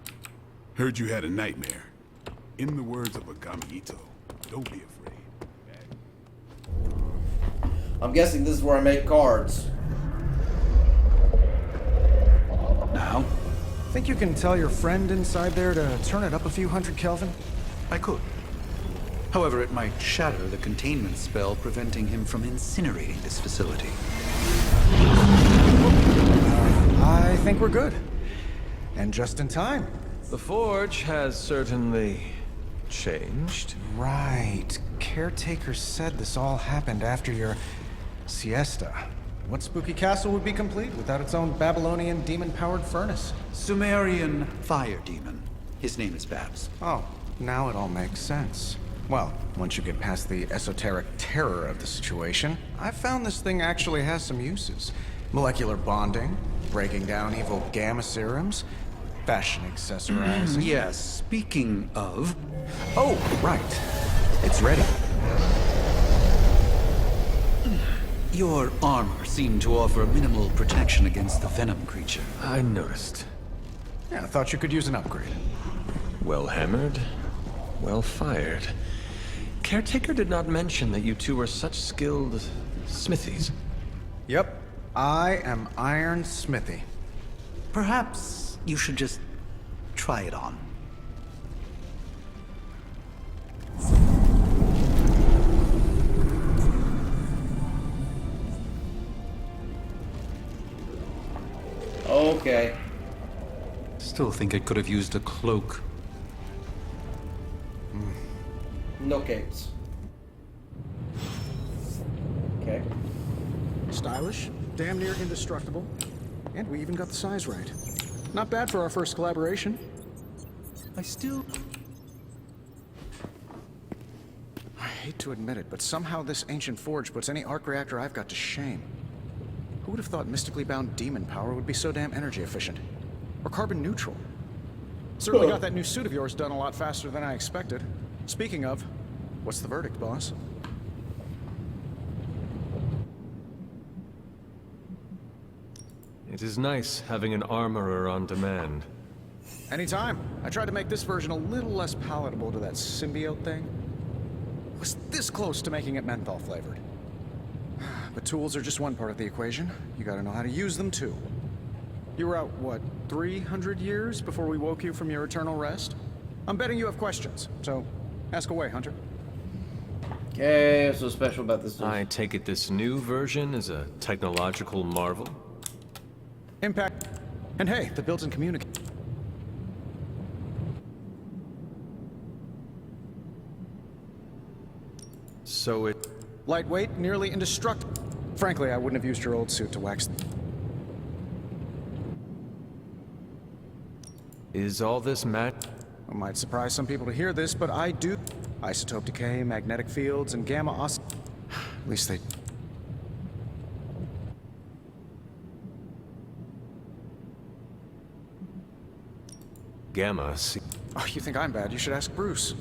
Heard you had a nightmare. In the words of Agami Ito, don't be afraid. I'm guessing this is where I make cards. Now? Think you can tell your friend inside there to turn it up a few hundred Kelvin? I could. However, it might shatter the containment spell preventing him from incinerating this facility. I think we're good. And just in time. The Forge has certainly changed. Right. Caretaker said this all happened after your siesta. What spooky castle would be complete without its own Babylonian demon-powered furnace? Sumerian fire demon. His name is Babs. Oh, now it all makes sense. Well, once you get past the esoteric terror of the situation, I've found this thing actually has some uses. Molecular bonding, breaking down evil gamma serums, fashion accessorizing. Yes, speaking of... Oh, right. It's ready. Your armor seemed to offer minimal protection against the venom creature. I noticed. Yeah, I thought you could use an upgrade. Well hammered, well fired. Caretaker did not mention that you two are such skilled smithies. Yep, I am Iron Smithy. Perhaps you should just try it on. Okay. Still think I could have used a cloak. No capes. Okay. Stylish, damn near indestructible, and we even got the size right. Not bad for our first collaboration. I hate to admit it, but somehow this ancient forge puts any arc reactor I've got to shame. Who would have thought mystically bound demon power would be so damn energy efficient? Or carbon neutral? Certainly got that new suit of yours done a lot faster than I expected. Speaking of, what's the verdict, boss? It is nice having an armorer on demand. Anytime. I tried to make this version a little less palatable to that symbiote thing. Was this close to making it menthol flavored. But tools are just one part of the equation. You gotta know how to use them too. You were out, what, 300 years before we woke you from your eternal rest? I'm betting you have questions, so ask away, Hunter. Okay, what's so special about this? I take it this new version is a technological marvel? Impact. And hey, the built-in communication. So it... Lightweight, nearly indestructible. Frankly, I wouldn't have used your old suit to wax... Is all this It might surprise some people to hear this, but I do. Isotope decay, magnetic fields, and gamma os... At least they... Gamma, see... Oh, you think I'm bad? You should ask Bruce.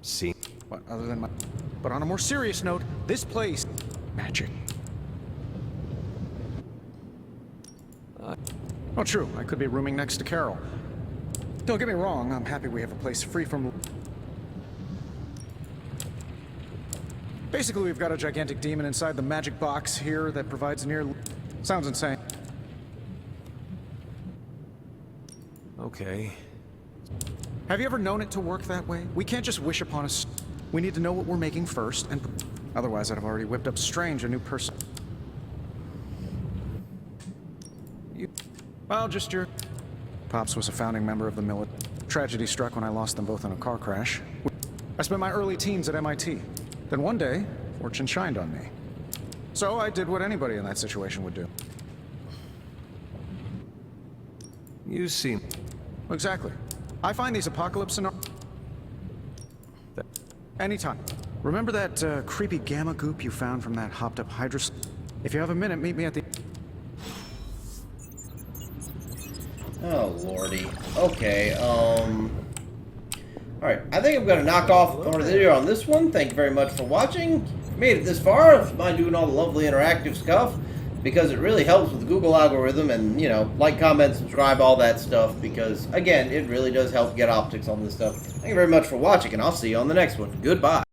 See... What, other than my... But on a more serious note, this place... Magic. Oh, true. I could be rooming next to Carol. Don't get me wrong, I'm happy we have a place free from... Basically, we've got a gigantic demon inside the magic box here that provides near... Sounds insane. Okay. Have you ever known it to work that way? We can't just wish upon us. We need to know what we're making first, and... Otherwise, I'd have already whipped up Strange, a new person. Well, just your... Pops was a founding member of the military. Tragedy struck when I lost them both in a car crash. I spent my early teens at MIT. Then one day, fortune shined on me. So I did what anybody in that situation would do. You seem... Exactly. I find these apocalypse scenarios... Anytime. Remember that creepy gamma goop you found from that hopped-up Hydra... If you have a minute, meet me at the... Oh, lordy. Okay, Alright, I think I'm going to knock off the video on this one. Thank you very much for watching. If you made it this far, if you mind doing all the lovely interactive stuff, because it really helps with the Google algorithm, and, you know, like, comment, subscribe, all that stuff, because, again, it really does help get optics on this stuff. Thank you very much for watching, and I'll see you on the next one. Goodbye.